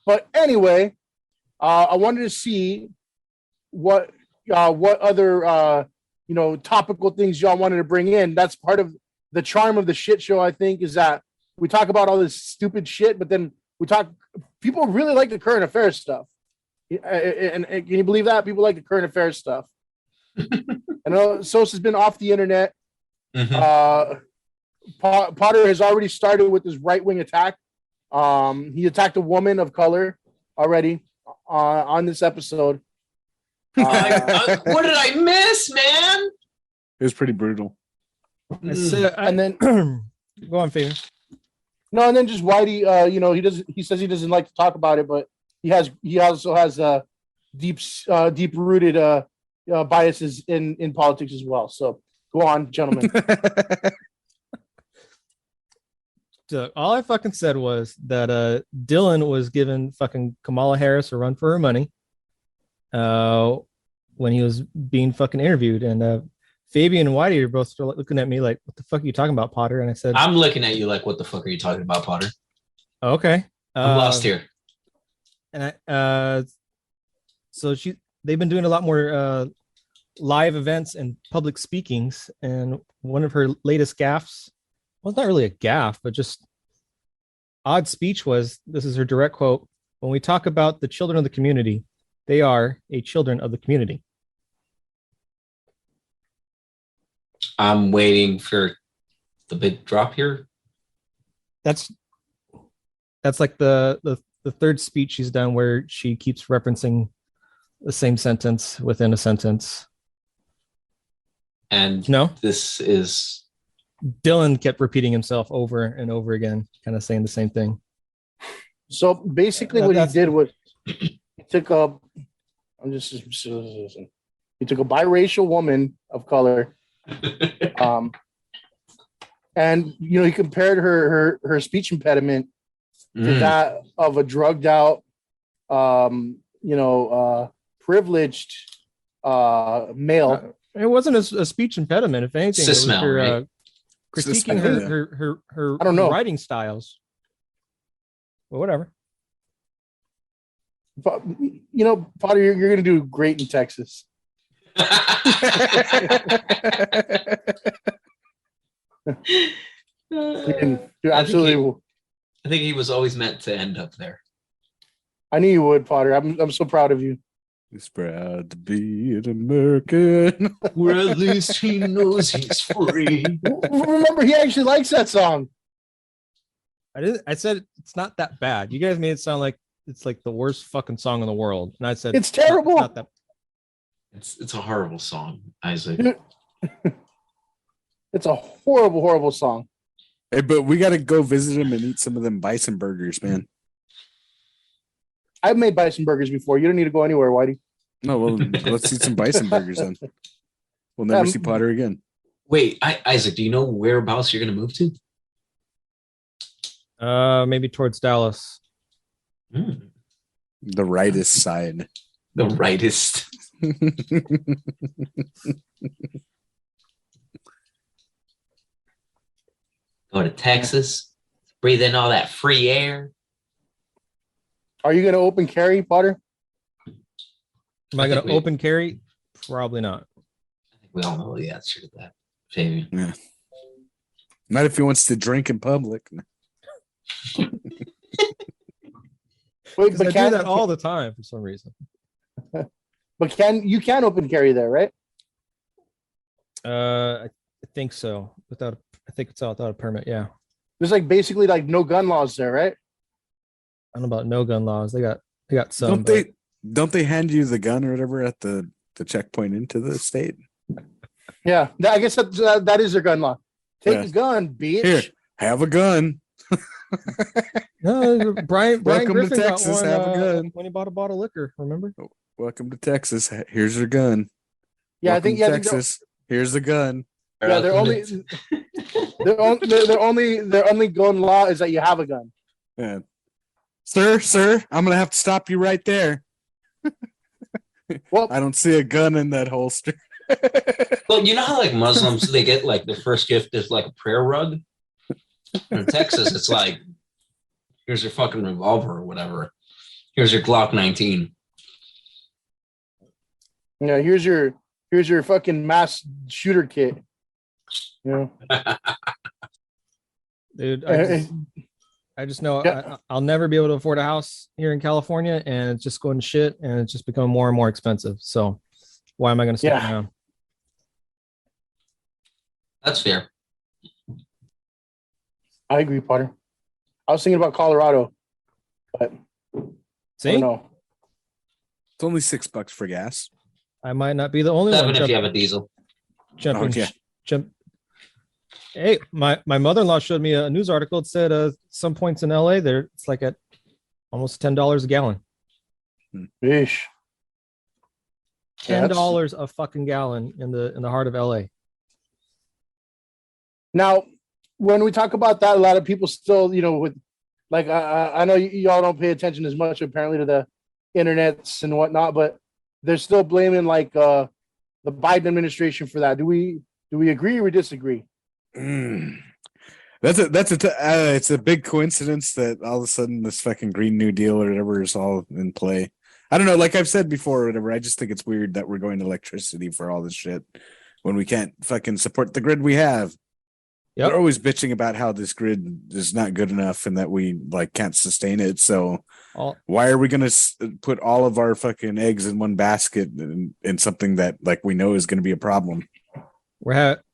But anyway, I wanted to see what other topical things y'all wanted to bring in. That's part of the charm of the shit show, I think, is that we talk about all this stupid shit, but then people really like the current affairs stuff. And can you believe that? People like the current affairs stuff. I know Sosa's been off the internet. Potter has already started with his right-wing attack. He attacked a woman of color already on this episode. What did I miss, man? It was pretty brutal. And then go on, Fabian. No, and then just Whitey, he says he doesn't like to talk about it, but he also has deep rooted biases in politics as well. So go on, gentlemen. So all I fucking said was that Dillon was giving fucking Kamala Harris a run for her money when he was being fucking interviewed, and Fabian and Whitey are both still looking at me like, "What the fuck are you talking about, Potter?" And I said, I'm looking at you like, "What the fuck are you talking about, Potter?" Okay, I'm lost here. And they've been doing a lot more live events and public speakings, and one of her latest gaffes, well, it's not really a gaffe, but just odd speech was, this is her direct quote: "When we talk about the children of the community, they are a children of the community." I'm waiting for the big drop here. That's like the third speech she's done where she keeps referencing the same sentence within a sentence. And no, this is Dillon kept repeating himself over and over again, kind of saying the same thing. So basically, what he did was he took a biracial woman of color, and he compared her speech impediment to that of a drugged out, privileged male. It wasn't a speech impediment. If anything, it was her right? critiquing her I don't know, writing styles. Well, whatever. But Potter, you're going to do great in Texas. Absolutely. I think he was always meant to end up there. I knew you would, Potter. I'm so proud of you. He's proud to be an American. Where at least he knows he's free. Remember, he actually likes that song. I said it's not that bad. You guys made it sound like it's like the worst fucking song in the world, and I said it's terrible. not that. It's a horrible song, Isaac. It's a horrible, horrible song. Hey, but we got to go visit him and eat some of them bison burgers, man. I've made bison burgers before. You don't need to go anywhere, Whitey. No, well, let's eat some bison burgers then. We'll never see Potter again. Wait, Isaac, do you know whereabouts you're going to move to? Maybe towards Dallas. The rightest side. The rightest. Go to Texas, breathe in all that free air. Are you going to open carry, Potter? Am I going to open carry? Probably not. I think we all know the answer to that, Fabian. Yeah. Not if he wants to drink in public. Wait, I do that all the time for some reason. But you can open carry there, right? I think so. I think it's without a permit. Yeah. There's like basically like no gun laws there, right? I don't know about no gun laws. They got some. Don't they hand you the gun or whatever at the checkpoint into the state? Yeah, I guess that is their gun law. Take a gun, bitch. Here, have a gun. No, Brian Welcome Griffin to Texas. got one, Have a gun. when he bought a bottle of liquor. Remember? Welcome to Texas. Here's your gun. Yeah, Welcome I think to Texas. Here's the gun. Yeah, their only gun law is that you have a gun. Yeah. Sir, I'm gonna have to stop you right there. Well, I don't see a gun in that holster. Well, you know how like Muslims, they get like the first gift is like a prayer rug? In Texas, it's like, here's your fucking revolver or whatever. Here's your Glock 19. yeah, here's your fucking mass shooter kit. You know, Dude, I just know Yeah. I'll never be able to afford a house here in California, and it's just going to shit, and it's just becoming more and more expensive. So why am I going to stick Yeah. around? That's fair. I agree, Potter. I was thinking about Colorado, but I See, don't know. It's only $6 for gas. I might not be the only Seven one if you have a diesel. jumping. Oh, yeah. Jump. Hey, my mother-in-law showed me a news article. It said some points in LA there it's like at almost $10 a gallon. Ish. $10 a fucking gallon in the heart of LA. Now, when we talk about that, a lot of people still, with like I know y'all don't pay attention as much apparently to the internets and whatnot, but they're still blaming like the Biden administration for that. Do we agree or disagree? It's a big coincidence that all of a sudden this fucking Green New Deal or whatever is all in play. I don't know. Like I've said before or whatever, I just think it's weird that we're going to electricity for all this shit when we can't fucking support the grid we have. Yep. They're always bitching about how this grid is not good enough and that we like can't sustain it. So why are we going to put all of our fucking eggs in one basket in something that like we know is going to be a problem?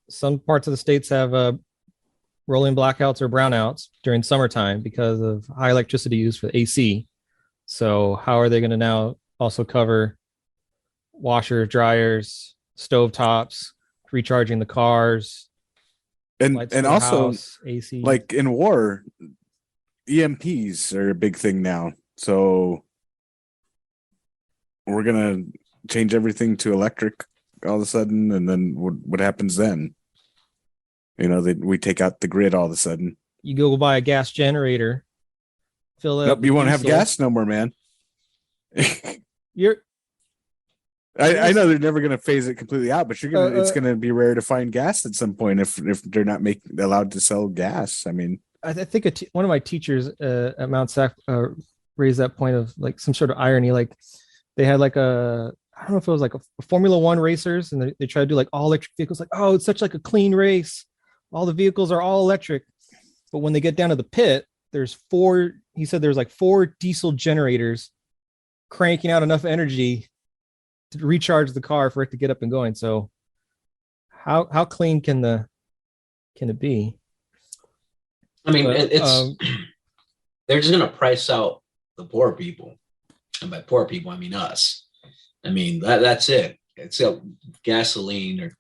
Some parts of the states have rolling blackouts or brownouts during summertime because of high electricity use for AC. So how are they going to now also cover washers, dryers, stovetops, recharging the cars? And also house, AC. Like in war, EMPs are a big thing now. So we're gonna change everything to electric all of a sudden, and then what happens then? We take out the grid all of a sudden. You go buy a gas generator, fill it up. Nope, you won't have diesel. gas no more, man. You're I know they're never going to phase it completely out, but it's going to be rare to find gas at some point if they're not allowed to sell gas. I mean, I think one of my teachers at Mount Sac raised that point of like some sort of irony. Like they had like I don't know if it was like a Formula One racers, and they try to do like all electric vehicles. Like, oh, it's such like a clean race. All the vehicles are all electric. But when they get down to the pit, there's four diesel generators cranking out enough energy to recharge the car for it to get up and going. So how clean can it be? I mean, it's they're just gonna price out the poor people, and by poor people I mean us. I mean that's it. except gasoline or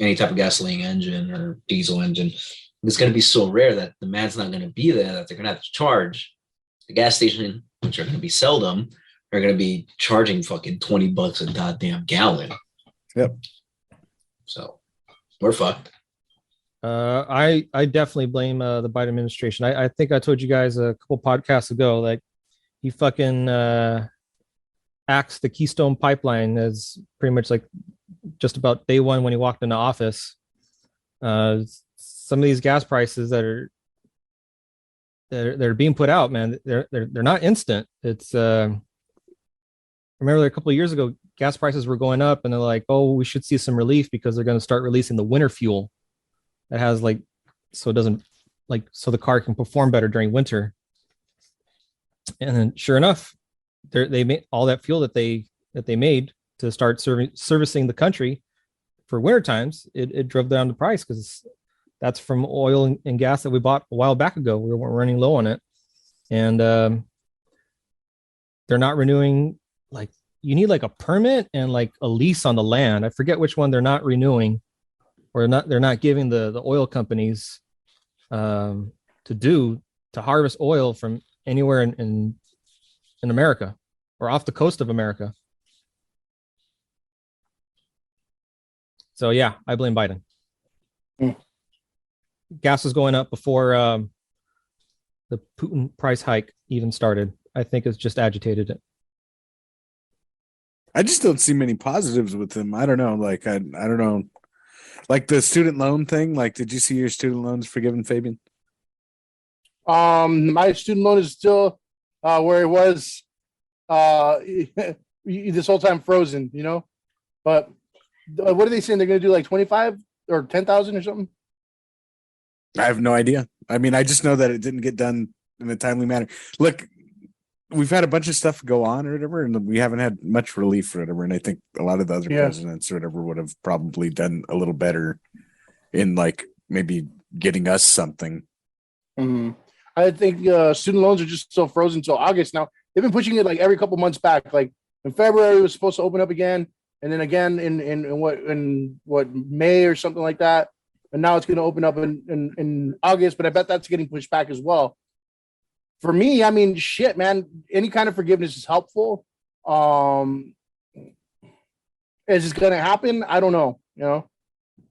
any type of gasoline engine or diesel engine, it's going to be so rare that the demand's not going to be there, that they're going to have to charge the gas station, which are going to be seldom, are going to be charging fucking $20 a goddamn gallon. Yep. So we're fucked. I definitely blame the Biden administration. I think I told you guys a couple podcasts ago, like he fucking axed the Keystone Pipeline as pretty much like just about day one when he walked into office. Some of these gas prices that are being put out, man, they're not instant. It's remember a couple of years ago, gas prices were going up, and they're like, oh, we should see some relief because they're going to start releasing the winter fuel that has like, so it doesn't like, so the car can perform better during winter. And then sure enough, they made all that fuel that they made to start servicing the country for winter times. It drove down the price because that's from oil and gas that we bought a while back ago. We weren't running low on it, and they're not renewing. Like you need like a permit and like a lease on the land. I forget which one they're not renewing, or not. They're not giving the oil companies to harvest oil from anywhere in America or off the coast of America. So yeah, I blame Biden. Gas was going up before the Putin price hike even started. I think it's just agitated it. I just don't see many positives with him. I don't know. Like I don't know. Like the student loan thing. Like, did you see your student loans forgiven, Fabian? My student loan is still where it was this whole time, frozen, you know. But what are they saying? They're going to do like 25 or 10,000 or something? I have no idea. I mean, I just know that it didn't get done in a timely manner. Look, we've had a bunch of stuff go on or whatever, and we haven't had much relief or whatever. And I think a lot of the other presidents or whatever would have probably done a little better in like maybe getting us something. Mm-hmm. I think student loans are just still frozen until August now. They've been pushing it like every couple months back. Like in February, it was supposed to open up again, and then again in what May or something like that. And now it's going to open up in August, but I bet that's getting pushed back as well. For me, I mean, shit, man, any kind of forgiveness is helpful. Is it going to happen? I don't know. You know,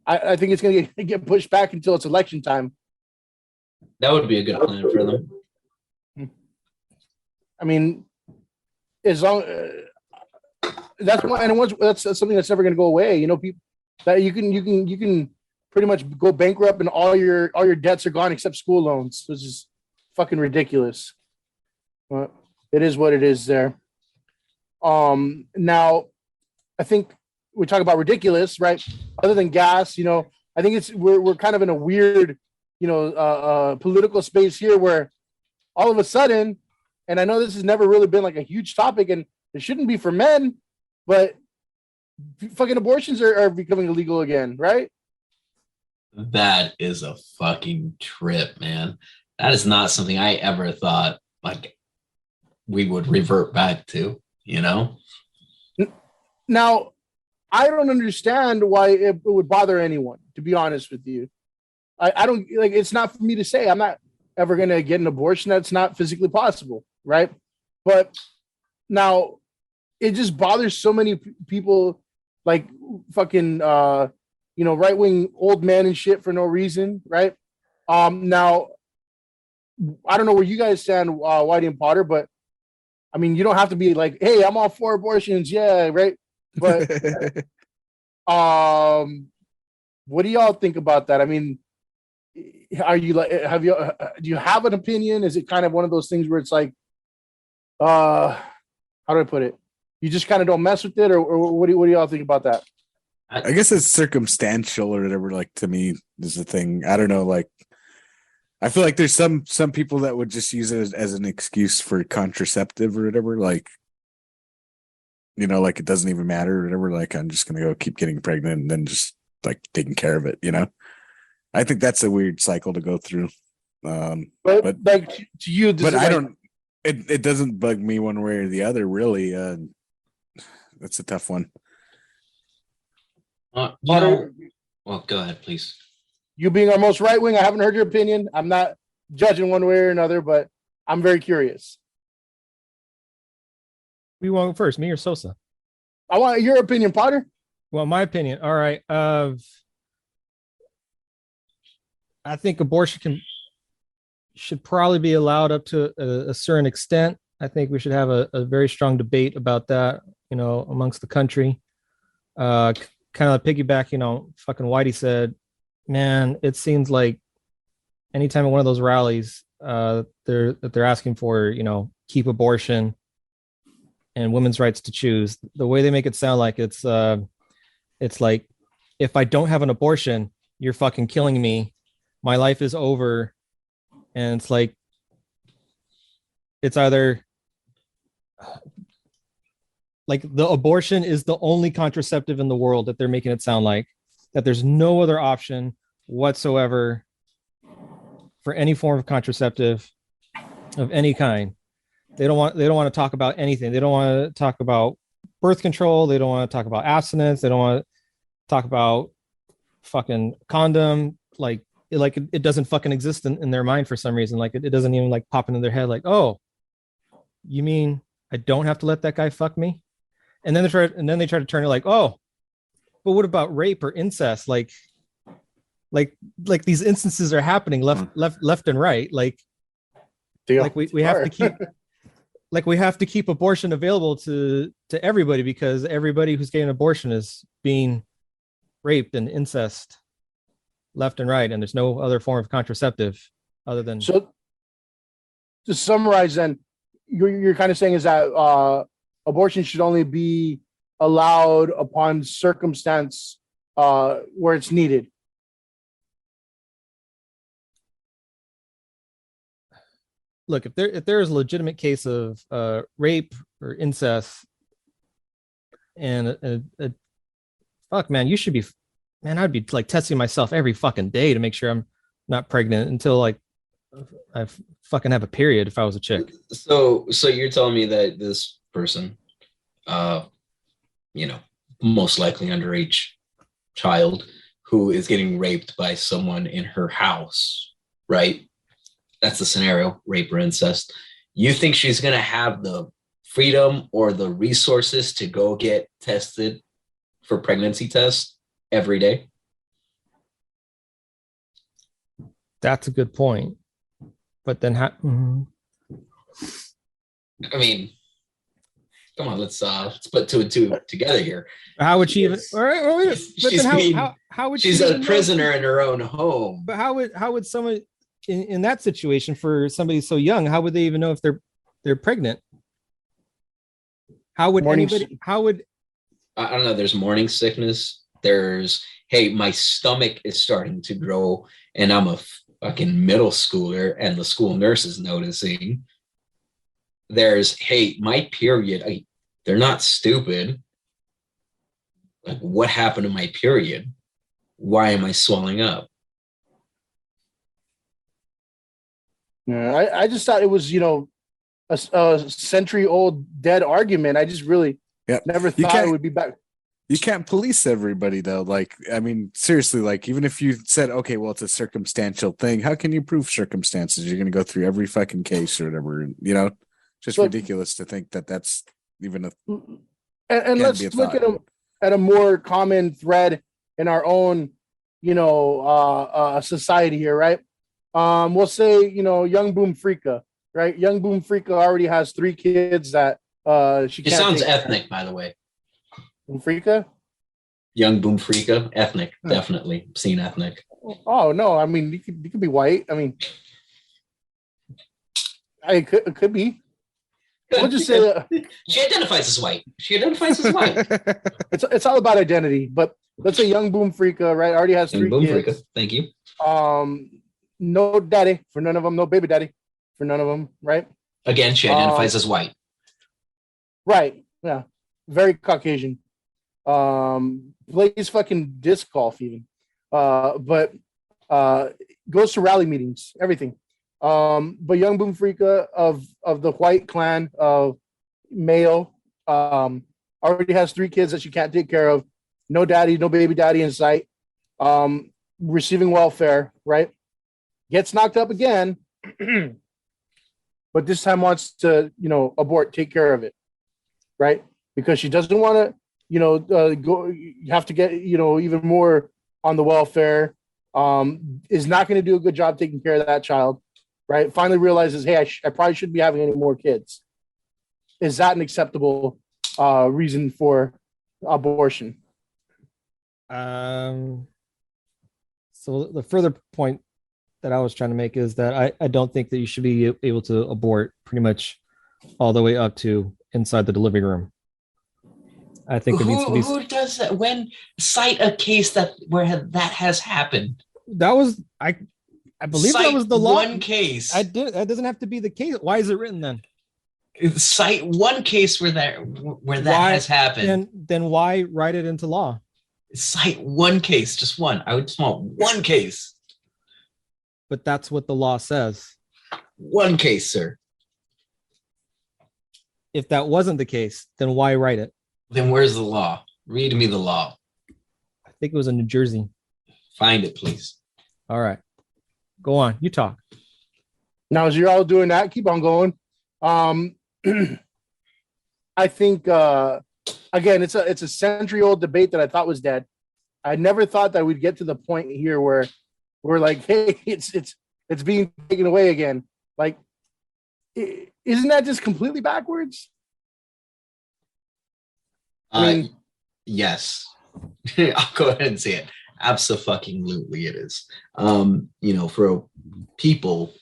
I think it's going to get pushed back until it's election time. That would be a good plan for them. I mean, as long that's one, and once that's something that's never going to go away. You know, people that you can pretty much go bankrupt and all your debts are gone except school loans, which is fucking ridiculous. But it is what it is there. Now I think we talk about ridiculous, right? Other than gas, you know, I think we're kind of in a weird, you know, political space here where all of a sudden, and I know this has never really been like a huge topic and it shouldn't be for men, but fucking abortions are becoming illegal again, right? That is a fucking trip, man. That is not something I ever thought like we would revert back to, you know? Now, I don't understand why it would bother anyone, to be honest with you. I don't like, it's not for me to say. I'm not ever going to get an abortion. That's not physically possible, right? But now it just bothers so many people, like fucking, you know, right-wing old men and shit for no reason, right? Now, I don't know where you guys stand, Whitey and Potter, but I mean, you don't have to be like, hey, I'm all for abortions, yeah, right? But what do y'all think about that? I mean, are you like, do you have an opinion? Is it kind of one of those things where it's like, how do I put it? You just kind of don't mess with it, or what do y'all think about that? I guess it's circumstantial or whatever. Like, to me, is the thing. I don't know. Like, I feel like there's some people that would just use it as an excuse for contraceptive or whatever. Like, you know, like it doesn't even matter or whatever. Like, I'm just gonna go keep getting pregnant and then just like taking care of it. You know, I think that's a weird cycle to go through. But like to you, but I like, don't. It doesn't bug me one way or the other. Really, that's a tough one. You know, well, go ahead, please. You being our most right wing, I haven't heard your opinion. I'm not judging one way or another, but I'm very curious. We want first, me or Sosa? I want your opinion, Potter. Well, my opinion. All right. I think abortion should probably be allowed up to a certain extent. I think we should have a very strong debate about that, amongst the country. Kind of piggyback, fucking Whitey said, man, it seems like anytime at one of those rallies, they're asking for, keep abortion and women's rights to choose. The way they make it sound like it's like, if I don't have an abortion, you're fucking killing me. My life is over. And it's like, it's either like the abortion is the only contraceptive in the world that they're making it sound like, that there's no other option whatsoever for any form of contraceptive of any kind. They don't want to talk about anything. They don't want to talk about birth control. They don't want to talk about abstinence. They don't want to talk about fucking condom. Like it doesn't fucking exist in their mind for some reason. Like it doesn't even like pop into their head. Like, oh, you mean I don't have to let that guy fuck me? And then they try to turn it like, oh, but what about rape or incest? Like these instances are happening left and right. Like we have to keep we have to keep abortion available to everybody, because everybody who's getting an abortion is being raped and incest left and right, and there's no other form of contraceptive other than. So to summarize, then you're kind of saying is that abortion should only be allowed upon circumstance where it's needed. Look, if there is a legitimate case of rape or incest, and fuck, man, you should be, man, I'd be like testing myself every fucking day to make sure I'm not pregnant until like I fucking have a period if I was a chick. So you're telling me that this person, most likely underage child who is getting raped by someone in her house, right? That's the scenario, rape or incest. You think she's going to have the freedom or the resources to go get tested for pregnancy tests every day? That's a good point. But then I mean, come on, let's put two and two together here. How would she even? All right, how would she's a prisoner in her own home? But how would someone in that situation, for somebody so young, how would they even know if they're pregnant? How would anybody? How would? I don't know. There's morning sickness. There's, hey, my stomach is starting to grow, and I'm a fucking middle schooler, and the school nurse is noticing. There's, hey, my period. They're not stupid. Like, what happened to my period? Why am I swelling up? Yeah, I just thought it was, a century-old dead argument. I just really never thought it would be back. You can't police everybody, though. Like, I mean, seriously, like, even if you said, okay, well, it's a circumstantial thing, how can you prove circumstances? You're going to go through every fucking case or whatever, Just ridiculous to think that that's even a. And let's look at a more common thread in our own, society here, right? We'll say, young Boom Freaka, right? Young Boom Freaka already has 3 kids that she can't. It sounds ethnic, by the way. Boom Freaka? Young Boom Freaka, ethnic, definitely. Seen ethnic. Oh no, I mean, you could be white. I mean, it could be. We'll just say she identifies as white. It's all about identity. But let's say young Boom Freaka, right? Already has 3 Boom kids. Freaka. Thank you. No daddy for none of them. No baby daddy for none of them. Right. Again, she identifies as white. Right. Yeah. Very Caucasian. Plays fucking disc golf even. But goes to rally meetings. Everything. But young Boom Freaka of the white clan of male already has 3 kids that she can't take care of. no daddy, no baby daddy in sight, receiving welfare, right? Gets knocked up again, but this time wants to, abort, take care of it, right? Because she doesn't want to, go. You have to get, even more on the welfare. Is not going to do a good job taking care of that child, right? Finally realizes, hey, I probably shouldn't be having any more kids. Is that an acceptable reason for abortion? So the further point that I was trying to make is that I don't think that you should be able to abort pretty much all the way up to inside the delivery room. I think there needs to be. Who does that? When cite a case where that has happened? That was I believe Cite that was the law. One case. That doesn't have to be the case. Why is it written then? Cite one case where that has happened. And then why write it into law? Cite one case, just one. I would just want one case. But that's what the law says. One case, sir. If that wasn't the case, then why write it? Then where's the law? Read me the law. I think it was in New Jersey. Find it, please. All right. Go on. You talk. Now, as you're all doing that, keep on going. I think again, it's a century-old debate that I thought was dead. I never thought that we'd get to the point here where we're like, hey, it's being taken away again. Like, isn't that just completely backwards? I mean, yes. I'll go ahead and say it. Absolutely, it is. For people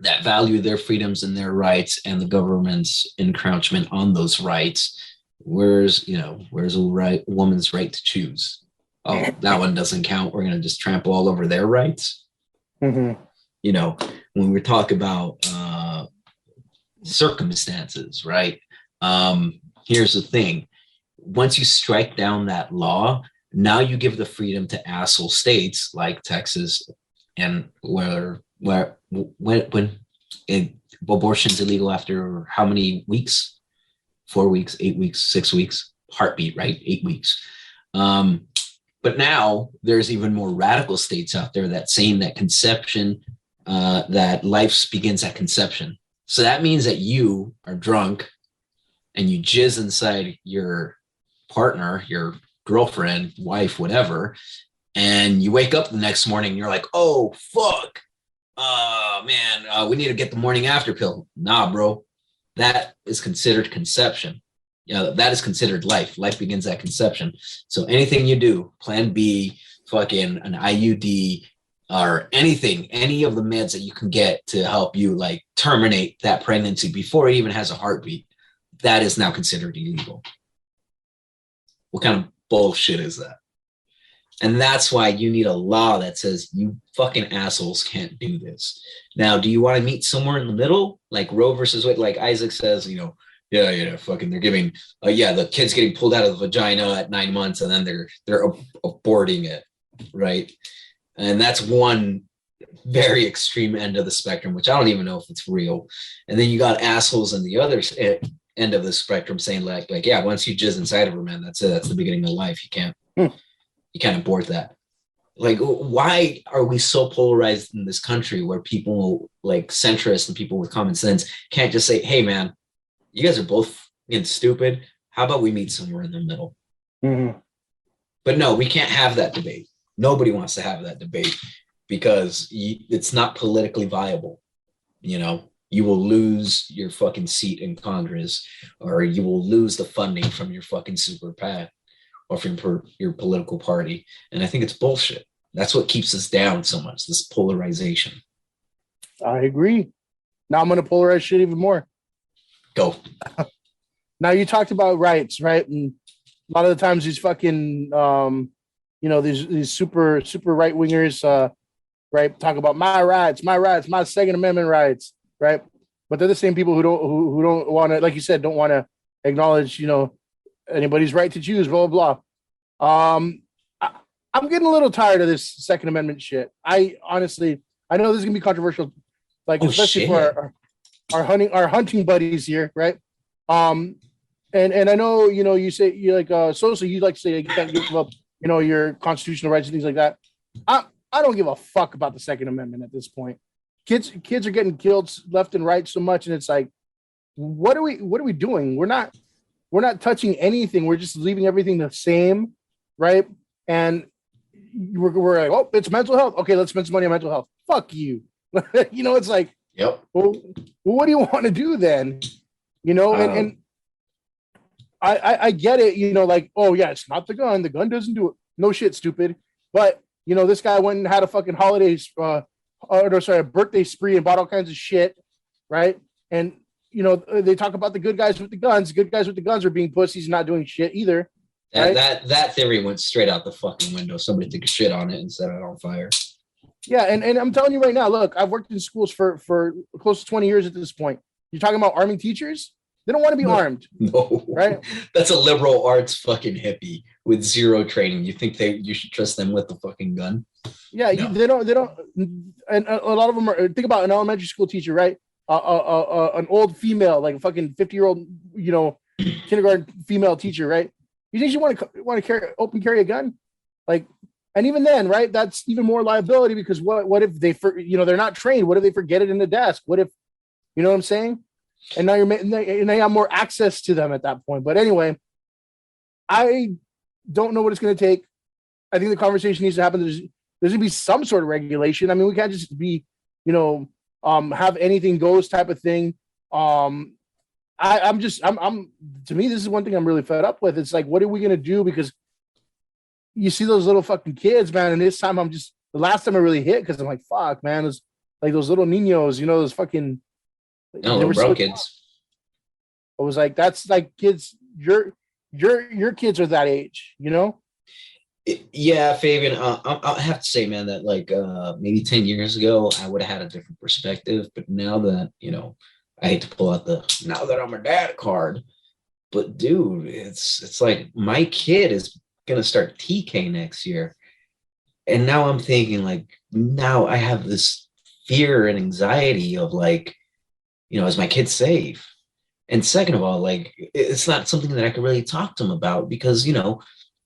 that value their freedoms and their rights and the government's encroachment on those rights, where's a woman's right to choose? Oh, that one doesn't count. We're going to just trample all over their rights. Mm-hmm. When we talk about circumstances, right? Here's the thing. Once you strike down that law, now you give the freedom to asshole states like Texas, and when abortion's illegal after how many weeks? 4 weeks, 8 weeks, 6 weeks, heartbeat, right? 8 weeks. But now there's even more radical states out there that saying that conception, that life begins at conception. So that means that you are drunk and you jizz inside your partner, your girlfriend, wife, whatever, and you wake up the next morning and you're like, oh, fuck. Man, we need to get the morning after pill. Nah, bro. That is considered conception. That is considered life. Life begins at conception. So anything you do, plan B, fucking an IUD, or anything, any of the meds that you can get to help you like terminate that pregnancy before it even has a heartbeat, that is now considered illegal. What kind of bullshit is that? And that's why you need a law that says you fucking assholes can't do this. Now, do you want to meet somewhere in the middle? Like Roe versus Wade, like Isaac says, fucking they're giving, the kid's getting pulled out of the vagina at 9 months and then they're aborting it, right? And that's one very extreme end of the spectrum, which I don't even know if it's real. And then you got assholes on the other end of the spectrum saying like, once you jizz inside of her, man, that's it. That's the beginning of life. You can't abort that. Like, why are we so polarized in this country where people like centrists and people with common sense can't just say, hey, man, you guys are both getting stupid. How about we meet somewhere in the middle? Mm-hmm. But no, we can't have that debate. Nobody wants to have that debate because it's not politically viable. You will lose your fucking seat in Congress, or you will lose the funding from your fucking super PAC or from your political party. And I think it's bullshit. That's what keeps us down so much, this polarization. I agree. Now I'm going to polarize shit even more. Go. Now you talked about rights, right? And a lot of the times these fucking, these super right wingers, right, talk about my rights, my Second Amendment rights, right? But they're the same people who don't want to, like you said, don't want to acknowledge, anybody's right to choose, blah blah blah. I'm getting a little tired of this Second Amendment shit. I honestly know this is gonna be controversial, like especially for our hunting buddies here, right? and I know, you say you like Sosa, you like to say you can't give up, your constitutional rights and things like that. I don't give a fuck about the Second Amendment at this point. Kids are getting killed left and right so much, and it's like, what are we doing? We're not touching anything. We're just leaving everything the same, right? And we're like, oh, it's mental health. Okay, let's spend some money on mental health. Fuck you. It's like, Yep. well, what do you want to do then? And I get it, like, oh yeah, it's not the gun. The gun doesn't do it. No shit, stupid. But this guy went and had a fucking a birthday spree and bought all kinds of shit, right? And they talk about the good guys with the guns. Good guys with the guns are being pussies, not doing shit either. Right? That theory went straight out the fucking window. Somebody took a shit on it and set it on fire. Yeah, and I'm telling you right now, look, I've worked in schools for close to 20 years at this point. You're talking about arming teachers? They don't want to be armed. No. Right? That's a liberal arts fucking hippie with zero training. You think you should trust them with the fucking gun? Yeah, No. they don't. And a lot of them are. Think about an elementary school teacher, right? An old female, like a fucking 50-year-old, kindergarten female teacher, right? You think she want to carry a gun? Like, and even then, right? That's even more liability, because what if they're not trained? What if they forget it in the desk? What if, you know what I'm saying? And now you have more access to them at that point. But anyway, I don't know what it's going to take. I think the conversation needs to happen. There's going to be some sort of regulation. I mean, we can't just be, have anything goes type of thing. I'm to me, this is one thing I'm really fed up with. It's like, what are we going to do? Because you see those little fucking kids, man. And this time the last time I really hit, because I'm like, fuck, man, those little niños, those fucking, no, bro, kids. I was like, that's like kids. Your kids are that age, Yeah, Fabian. I'll have to say, man, that like maybe 10 years ago, I would have had a different perspective. But now that I hate to pull out the now that I'm a dad card, but dude, it's like my kid is gonna start TK next year, and now I'm thinking like, now I have this fear and anxiety of like, is my kid safe? And second of all, like, it's not something that I can really talk to him about, because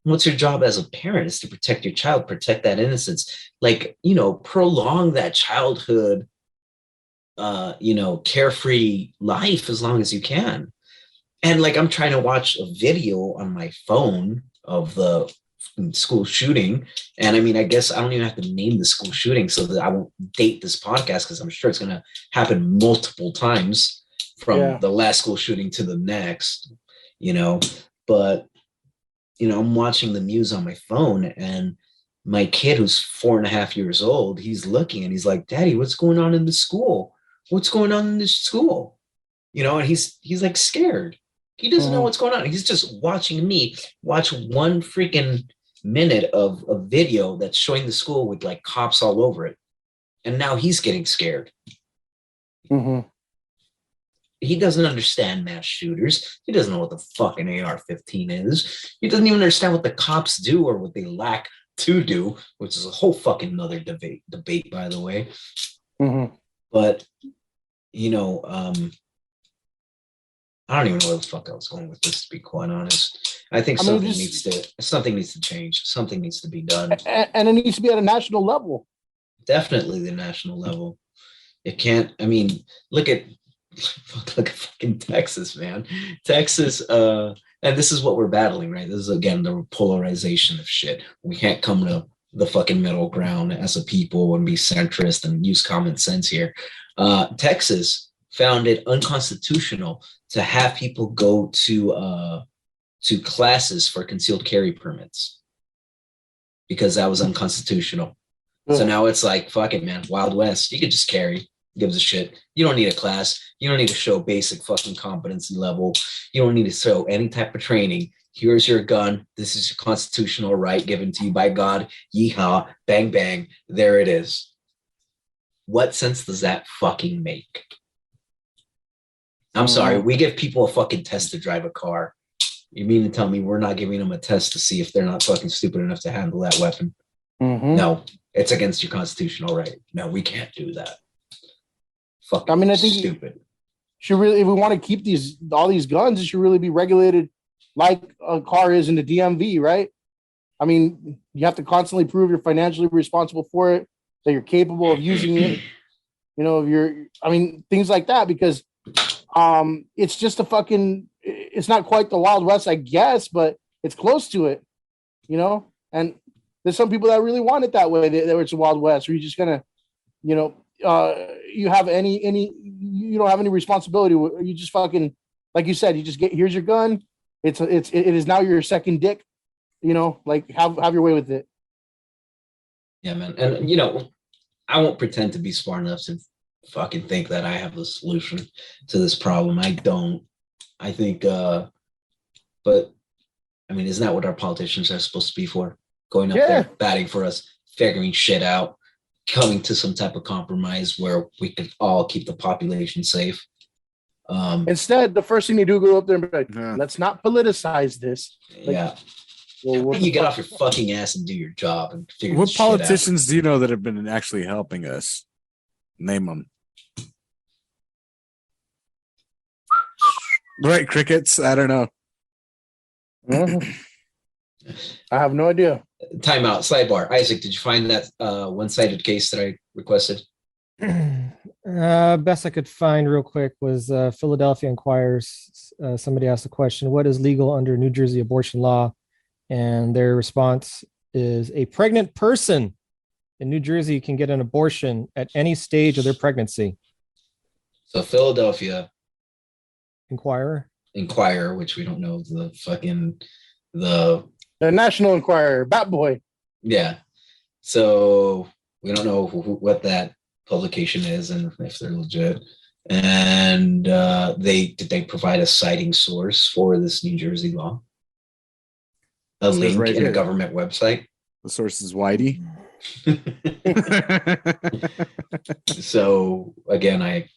what's your job as a parent is to protect your child, protect that innocence, like, prolong that childhood, carefree life as long as you can. And like, I'm trying to watch a video on my phone of the school shooting. And I mean, I guess I don't even have to name the school shooting so that I won't date this podcast, because I'm sure it's going to happen multiple times from the last school shooting to the next, but I'm watching the news on my phone, and my kid, who's 4.5 years old, he's looking and he's like, Daddy, what's going on in the school? What's going on in this school? And he's like scared. He doesn't know what's going on. He's just watching me watch one freaking minute of a video that's showing the school with like cops all over it. And now he's getting scared. Mm-hmm. He doesn't understand mass shooters. He doesn't know what the fucking AR-15 is. He doesn't even understand what the cops do or what they lack to do, which is a whole fucking other debate, by the way. Mm-hmm. But, I don't even know where the fuck I was going with this, to be quite honest. I think something needs to change. Something needs to be done. And it needs to be at a national level. Definitely the national level. It can't, I mean, look at fucking Texas, man. Texas, and this is what we're battling, right? This is, again, the polarization of shit. We can't come to the fucking middle ground as a people and be centrist and use common sense here. Texas found it unconstitutional to have people go to classes for concealed carry permits, because that was unconstitutional. So now it's like, fuck it, man. Wild West. You could just carry. Gives a shit. You don't need a class. You don't need to show basic fucking competency level. You don't need to show any type of training. Here's your gun. This is your constitutional right given to you by God. Yeehaw. Bang, bang. There it is. What sense does that fucking make? I'm sorry. We give people a fucking test to drive a car. You mean to tell me we're not giving them a test to see if they're not fucking stupid enough to handle that weapon? Mm-hmm. No, it's against your constitutional right. No, we can't do that. Fucking I think stupid. should really, if we want to keep all these guns, it should really be regulated like a car is in the DMV, right? I mean, you have to constantly prove you're financially responsible for it, that you're capable of using it. You know, things like that, because it's just it's not quite the Wild West, I guess, but it's close to it, you know? And there's some people that really want it that way, that it's a Wild West, where you're just gonna, you know, you don't have any responsibility. You just fucking, like you said, you just here's your gun. It is now your second dick, you know, like have your way with it. Yeah, man. And you know, I won't pretend to be smart enough to fucking think that I have the solution to this problem. I don't. I think but I mean, isn't that what our politicians are supposed to be for? Going up there, batting for us, figuring shit out, coming to some type of compromise where we could all keep the population safe. Instead, the first thing you do, go up there and be like, let's not politicize this. Like, yeah. Well, you get off your fucking ass and do your job and figure What this shit out. politicians do you know that have been actually helping us? Name them. Right, crickets? I don't know. I have no idea. Time out. Sidebar. Isaac, did you find that one-sided case that I requested? Best I could find real quick was Philadelphia Inquirers. Somebody asked the question, what is legal under New Jersey abortion law? And their response is a pregnant person in New Jersey can get an abortion at any stage of their pregnancy. So Philadelphia Inquirer, which we don't know the National Enquirer, Bat Boy. Yeah. So we don't know what that publication is and if they're legit. And did they provide a citing source for this New Jersey law? A link right in here. A government website? The source is Whitey. So again, I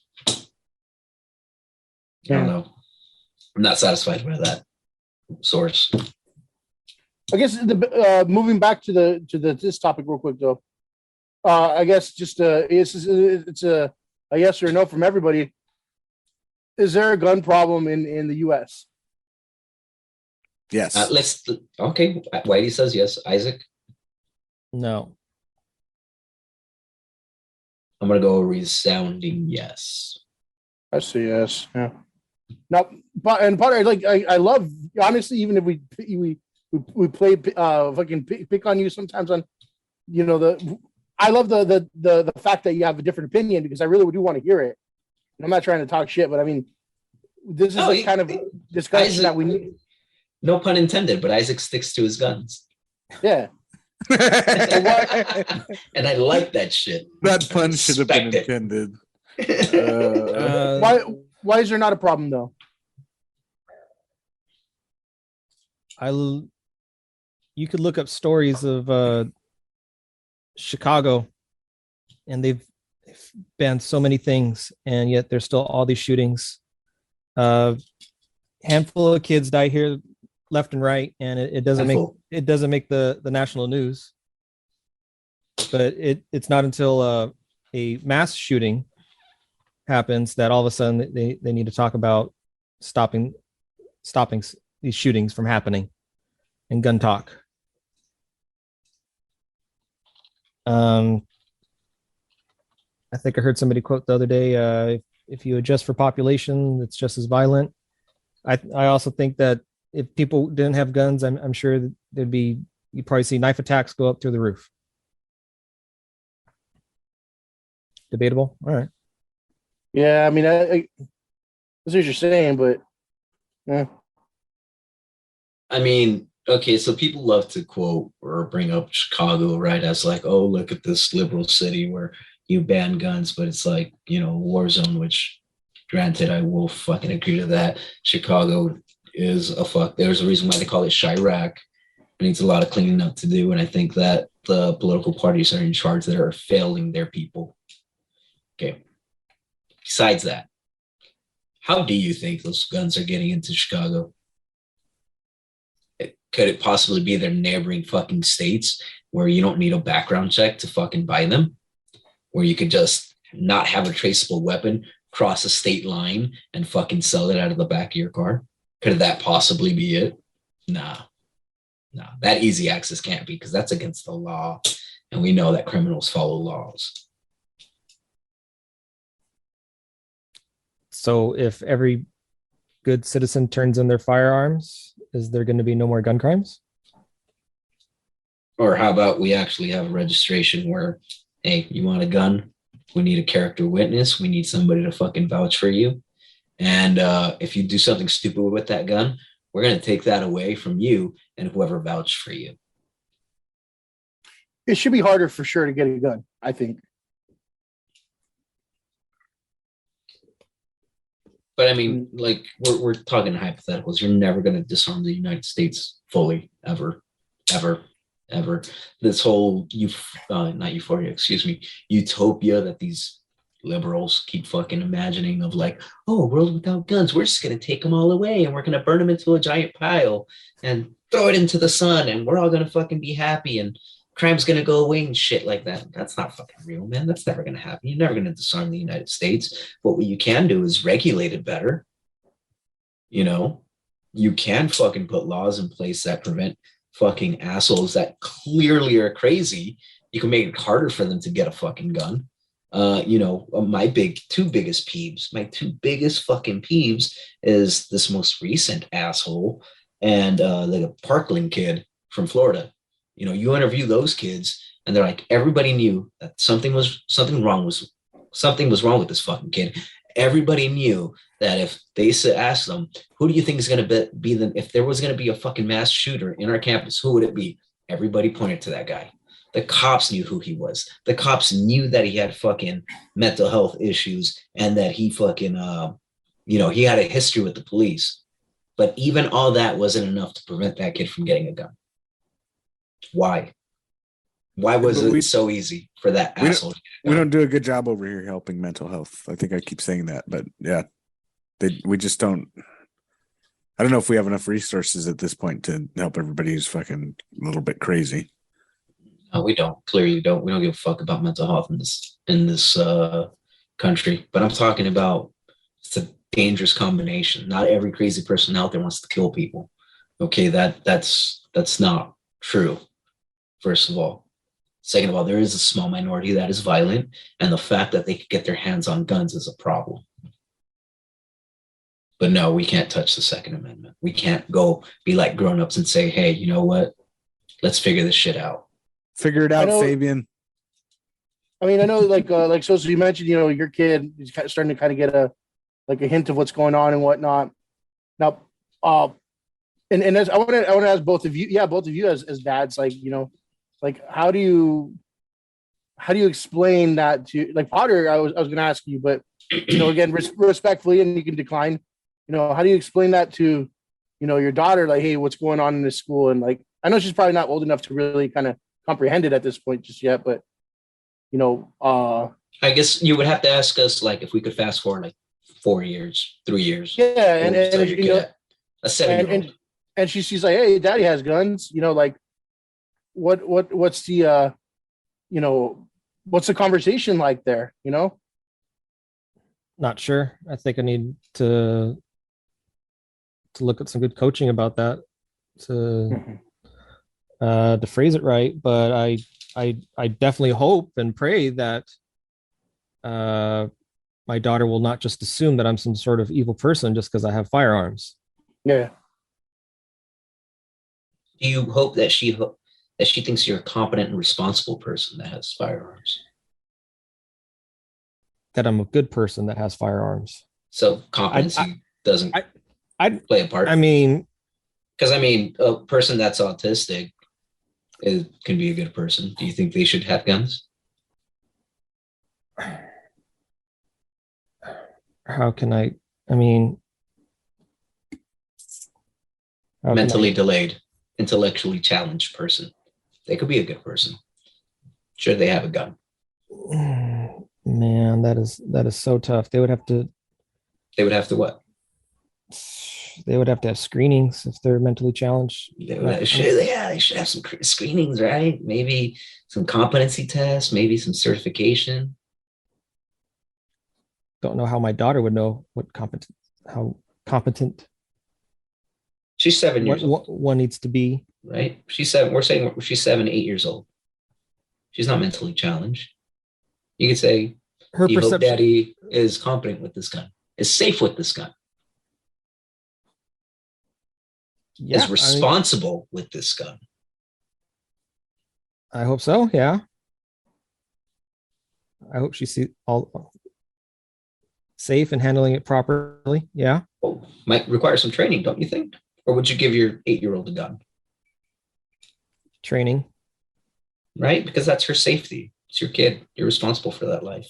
don't know. I'm not satisfied by that source. I guess moving back to this topic real quick though. I guess just it's a yes or no from everybody. Is there a gun problem in the U.S.? Yes. Okay. Whitey says yes. Isaac? no. I'm going to go a resounding yes. I say yes. Yeah. No, but I love, honestly, even if we play fucking pick on you sometimes on, you know, I love the fact that you have a different opinion, because I really do want to hear it. And I'm not trying to talk shit, but I mean, this is the kind of discussion Isaac, that we need. No pun intended, but Isaac sticks to his guns. Yeah. And I like that shit. That pun should have been Respect intended. Why is there not a problem though? You could look up stories of Chicago, and they've banned so many things, and yet there's still all these shootings. Handful of kids die here left and right, and it doesn't make the national news. But it's not until a mass shooting happens that all of a sudden they need to talk about stopping these shootings from happening and gun talk. I think I heard somebody quote the other day, if you adjust for population, it's just as violent. I also think that if people didn't have guns, I'm sure that you'd probably see knife attacks go up through the roof. Debatable. All right. Yeah, I mean, I that's what you're saying, but yeah. I mean, okay, so people love to quote or bring up Chicago, right, as like, oh, look at this liberal city where you ban guns, but it's like, you know, war zone, which granted, I will fucking agree to that. Chicago is there's a reason why they call it Chirac. It needs a lot of cleaning up to do, and I think that the political parties are in charge that are failing their people. Okay. Besides that, how do you think those guns are getting into Chicago? Could it possibly be their neighboring fucking states where you don't need a background check to fucking buy them? Where you could just not have a traceable weapon cross a state line and fucking sell it out of the back of your car? Could that possibly be it? Nah. That easy access can't be, because that's against the law. And we know that criminals follow laws. So if every good citizen turns in their firearms, is there going to be no more gun crimes? Or how about we actually have a registration where, hey, you want a gun? We need a character witness. We need somebody to fucking vouch for you. And if you do something stupid with that gun, we're going to take that away from you and whoever vouched for you. It should be harder for sure to get a gun, I think. But I mean, like, we're talking hypotheticals. You're never going to disarm the United States fully, ever. This whole not euphoria, excuse me, utopia that these liberals keep fucking imagining of, like, oh, world without guns, we're just going to take them all away and we're going to burn them into a giant pile and throw it into the sun and we're all going to fucking be happy and crime's going to go away and shit like that. That's not fucking real, man. That's never going to happen. You're never going to disarm the United States. But what you can do is regulate it better. You know, you can fucking put laws in place that prevent fucking assholes that clearly are crazy. You can make it harder for them to get a fucking gun. My two biggest fucking peeves is this most recent asshole and like a Parkland kid from Florida. You know, you interview those kids and they're like, everybody knew that something was wrong with this fucking kid. Everybody knew that if they asked them, who do you think is going to be if there was going to be a fucking mass shooter in our campus, who would it be? Everybody pointed to that guy. The cops knew who he was. The cops knew that he had fucking mental health issues and that he fucking, he had a history with the police. But even all that wasn't enough to prevent that kid from getting a gun. Why? Why was it so easy for that asshole? We don't do a good job over here helping mental health. I think I keep saying that, but yeah, we just don't. I don't know if we have enough resources at this point to help everybody who's fucking a little bit crazy. No, we don't. Clearly, don't. We don't give a fuck about mental health in this country. But I'm talking about, it's a dangerous combination. Not every crazy person out there wants to kill people. Okay, that's not true. First of all. Second of all, there is a small minority that is violent, and the fact that they could get their hands on guns is a problem. But no, we can't touch the Second Amendment. We can't go be like grown-ups and say, hey, you know what? Let's figure this shit out. Figure it out, Fabian. I mean, I know, so you mentioned, your kid is starting to kind of get a hint of what's going on and whatnot. Now, and as I want to ask both of you, as dads, how do you explain that to, like, Potter? I was going to ask you, but again, respectfully, and you can decline. How do you explain that to, your daughter? Like, hey, what's going on in this school? And like, I know she's probably not old enough to really kind of comprehend it at this point just yet, but I guess you would have to ask us, like, if we could fast forward like 4 years, 3 years. Yeah, and a 7-year-old. And she's like, hey, daddy has guns. Like, what's the what's the conversation like there? Not sure. I think I need to look at some good coaching about that to phrase it right. But I definitely hope and pray that my daughter will not just assume that I'm some sort of evil person just because I have firearms. Yeah. Do you hope that she thinks you're a competent and responsible person that has firearms? That I'm a good person that has firearms. So competency doesn't play a part. I mean, because a person that's autistic can be a good person. Do you think they should have guns? How can I? I mean, mentally delayed, intellectually challenged person. They could be a good person. Should they have a gun? Man, that is so tough. They would have to what? They would have to have screenings if they're mentally challenged. They should have some screenings, right? Maybe some competency tests, maybe some certification. don't know how my daughter would know how competent She's 7 years old, one needs to be. right? She's 7. We're saying she's 7, 8 years old. She's not mentally challenged. You could say, Her you hope perception. daddy is competent with this gun, is safe with this gun, Yeah, is responsible with this gun. I hope so. Yeah. I hope she sees all safe and handling it properly. Yeah. Well, might require some training, don't you think? Or would you give your 8-year-old a gun? Training. Right? Because that's her safety. It's your kid. You're responsible for that life.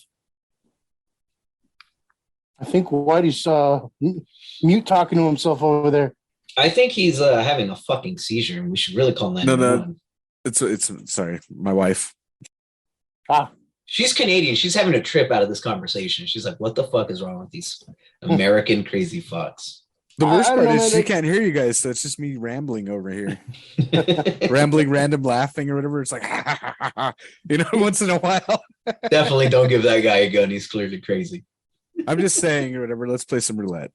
I think Whitey's mute talking to himself over there. I think he's having a fucking seizure, and we should really call 911. It's sorry, my wife. She's Canadian. She's having a trip out of this conversation. She's like, what the fuck is wrong with these American crazy fucks? The worst I don't part know, is man, she can't hear you guys, so it's just me rambling over here. Rambling, random laughing or whatever. It's like, once in a while. Definitely don't give that guy a gun. He's clearly crazy. I'm just saying or whatever. Let's play some roulette.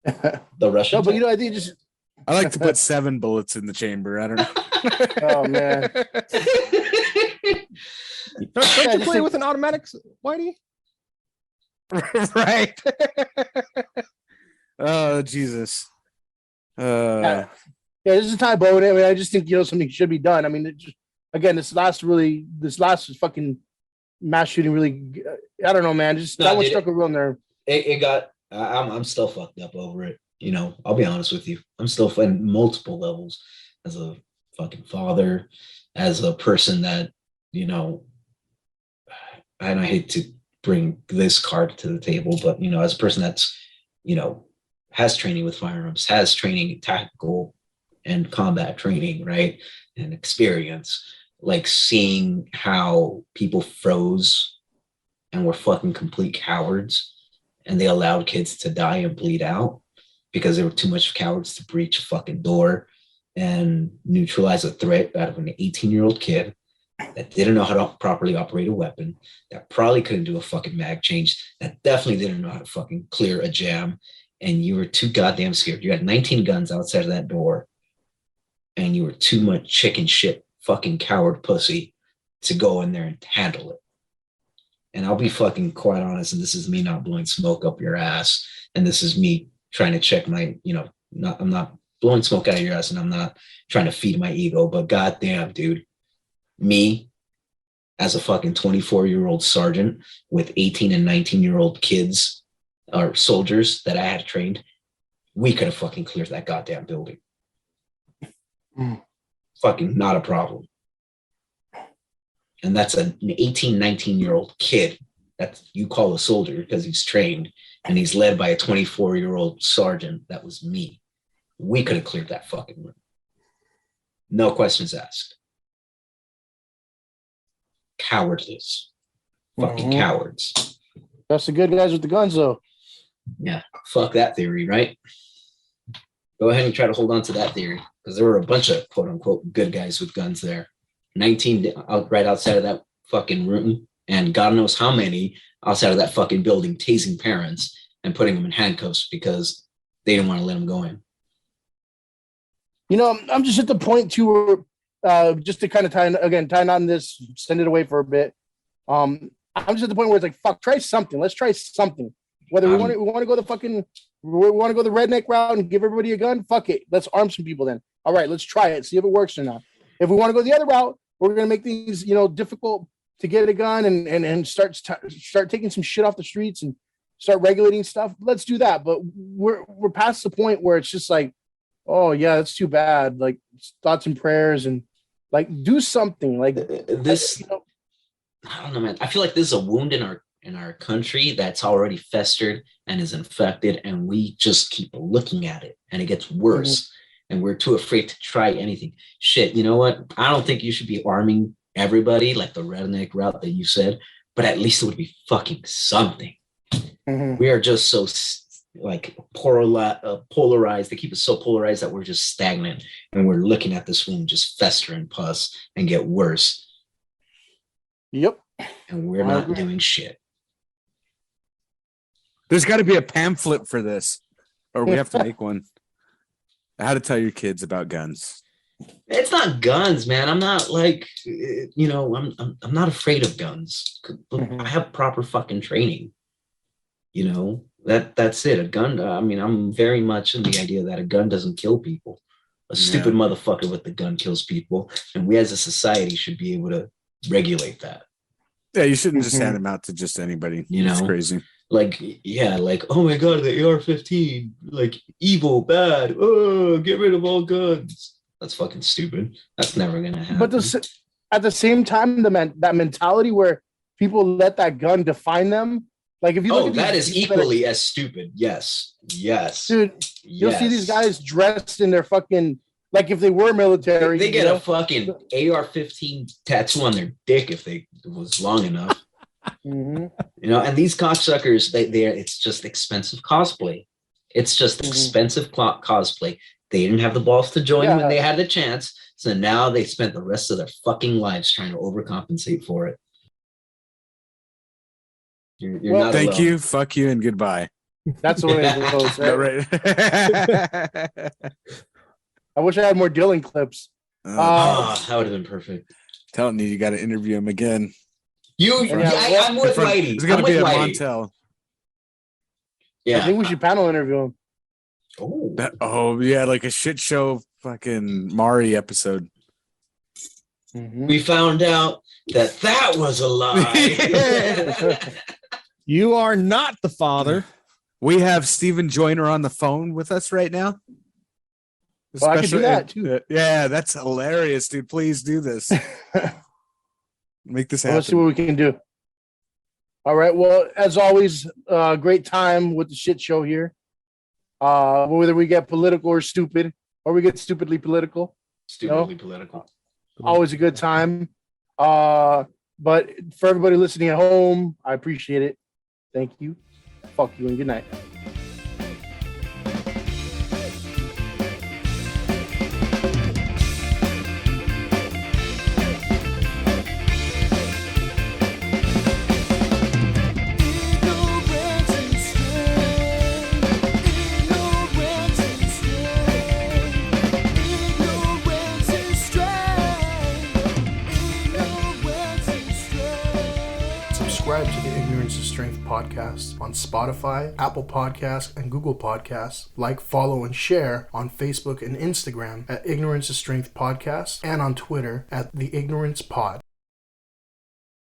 The Russian. No, but I think just. I like to put 7 bullets in the chamber. I don't know. Oh man. Don't you play with an automatic, Whitey? Right. Oh Jesus. Yeah, this is a tie boat. I mean, I just think something should be done. I mean, this last fucking mass shooting really. I don't know, man. That one struck a real nerve. It got. I'm still fucked up over it. I'll be honest with you. I'm still in multiple levels as a fucking father, as a person that and I hate to bring this card to the table, but as a person that's has training with firearms, has training, tactical and combat training, right? And experience, like seeing how people froze and were fucking complete cowards and they allowed kids to die and bleed out because they were too much cowards to breach a fucking door and neutralize a threat out of an 18-year-old kid that didn't know how to properly operate a weapon, that probably couldn't do a fucking mag change, that definitely didn't know how to fucking clear a jam. And you were too goddamn scared. You had 19 guns outside of that door, and you were too much chicken shit fucking coward pussy to go in there and handle it. And I'll be fucking quite honest, and this is me not blowing smoke up your ass, and this is me trying to check my, I'm not blowing smoke out of your ass, and I'm not trying to feed my ego, but goddamn, dude, me as a fucking 24-year-old sergeant with 18 and 19-year-old kids or soldiers that I had trained, we could have fucking cleared that goddamn building. Fucking not a problem. And that's an 18, 19-year-old kid that you call a soldier because he's trained and he's led by a 24-year-old sergeant. That was me. We could have cleared that fucking room. No questions asked. Cowardice. Fucking cowards. That's the good guys with the guns, though. Yeah, fuck that theory, right? Go ahead and try to hold on to that theory because there were a bunch of quote unquote good guys with guns there. 19 right outside of that fucking room, and God knows how many outside of that fucking building tasing parents and putting them in handcuffs because they didn't want to let them go in. I'm just at the point too where just to kind of tie on this, send it away for a bit. I'm just at the point where it's like, fuck, try something. Let's try something. Whether we want to go the redneck route and give everybody a gun, fuck it. Let's arm some people then. All right, let's try it. See if it works or not. If we want to go the other route, we're going to make things, difficult to get a gun and start taking some shit off the streets and start regulating stuff. Let's do that. But we're past the point where it's just like, oh yeah, that's too bad. Like thoughts and prayers and like do something like this. I don't know, man. I feel like this is a wound in our country that's already festered and is infected, and we just keep looking at it and it gets worse, and we're too afraid to try anything. Shit, you know what? I don't think you should be arming everybody like the redneck route that you said, but at least it would be fucking something. We are just so like polarized. They keep us so polarized that we're just stagnant, and we're looking at this wound just fester and pus and get worse. Yep. And we're not doing shit. There's got to be a pamphlet for this, or we have to make one. How to tell your kids about guns. It's not guns, man. I'm not like, I'm not afraid of guns. Mhm. I have proper fucking training. That's it. A gun. I'm very much in the idea that a gun doesn't kill people. A stupid motherfucker with the gun kills people, and we as a society should be able to regulate that. Yeah, you shouldn't just hand them out to just anybody. It's crazy. Like, oh my god, the AR-15, like evil, bad. Oh, get rid of all guns. That's fucking stupid. That's never gonna happen. But at the same time, that mentality where people let that gun define them. Like if you look at that these is equally as stupid. Yes, dude. You'll see these guys dressed in their fucking, like if they were military. They get a fucking AR-15 tattoo on their dick if it was long enough. Mm-hmm. And these cocksuckers, it's just expensive cosplay. It's just expensive cosplay. They didn't have the balls to join when they had the chance. So now they spent the rest of their fucking lives trying to overcompensate for it. You're not thank alone. you, fuck you, and goodbye. That's the way it goes, right? Right. I wish I had more Dillon clips. That would have been perfect. Telling you got to interview him again. I'm with Whitey. It's going to be a Whitey. Montel. Yeah. I think we should panel interview him. Oh. Yeah, like a shit show fucking Mari episode. Mm-hmm. We found out that was a lie. You are not the father. We have Stephen Joyner on the phone with us right now. Well, I could do that too. Yeah, that's hilarious, dude. Please do this. Make this happen. Let's see what we can do. All right. Well, as always, great time with the shit show here. Whether we get political or stupid, or we get stupidly political. Stupidly political. Always a good time. But for everybody listening at home, I appreciate it. Thank you. Fuck you and good night. Subscribe to the Ignorance is Strength podcast on Spotify, Apple Podcasts, and Google Podcasts. Like, follow, and share on Facebook and Instagram at Ignorance is Strength Podcast and on Twitter at The Ignorance Pod.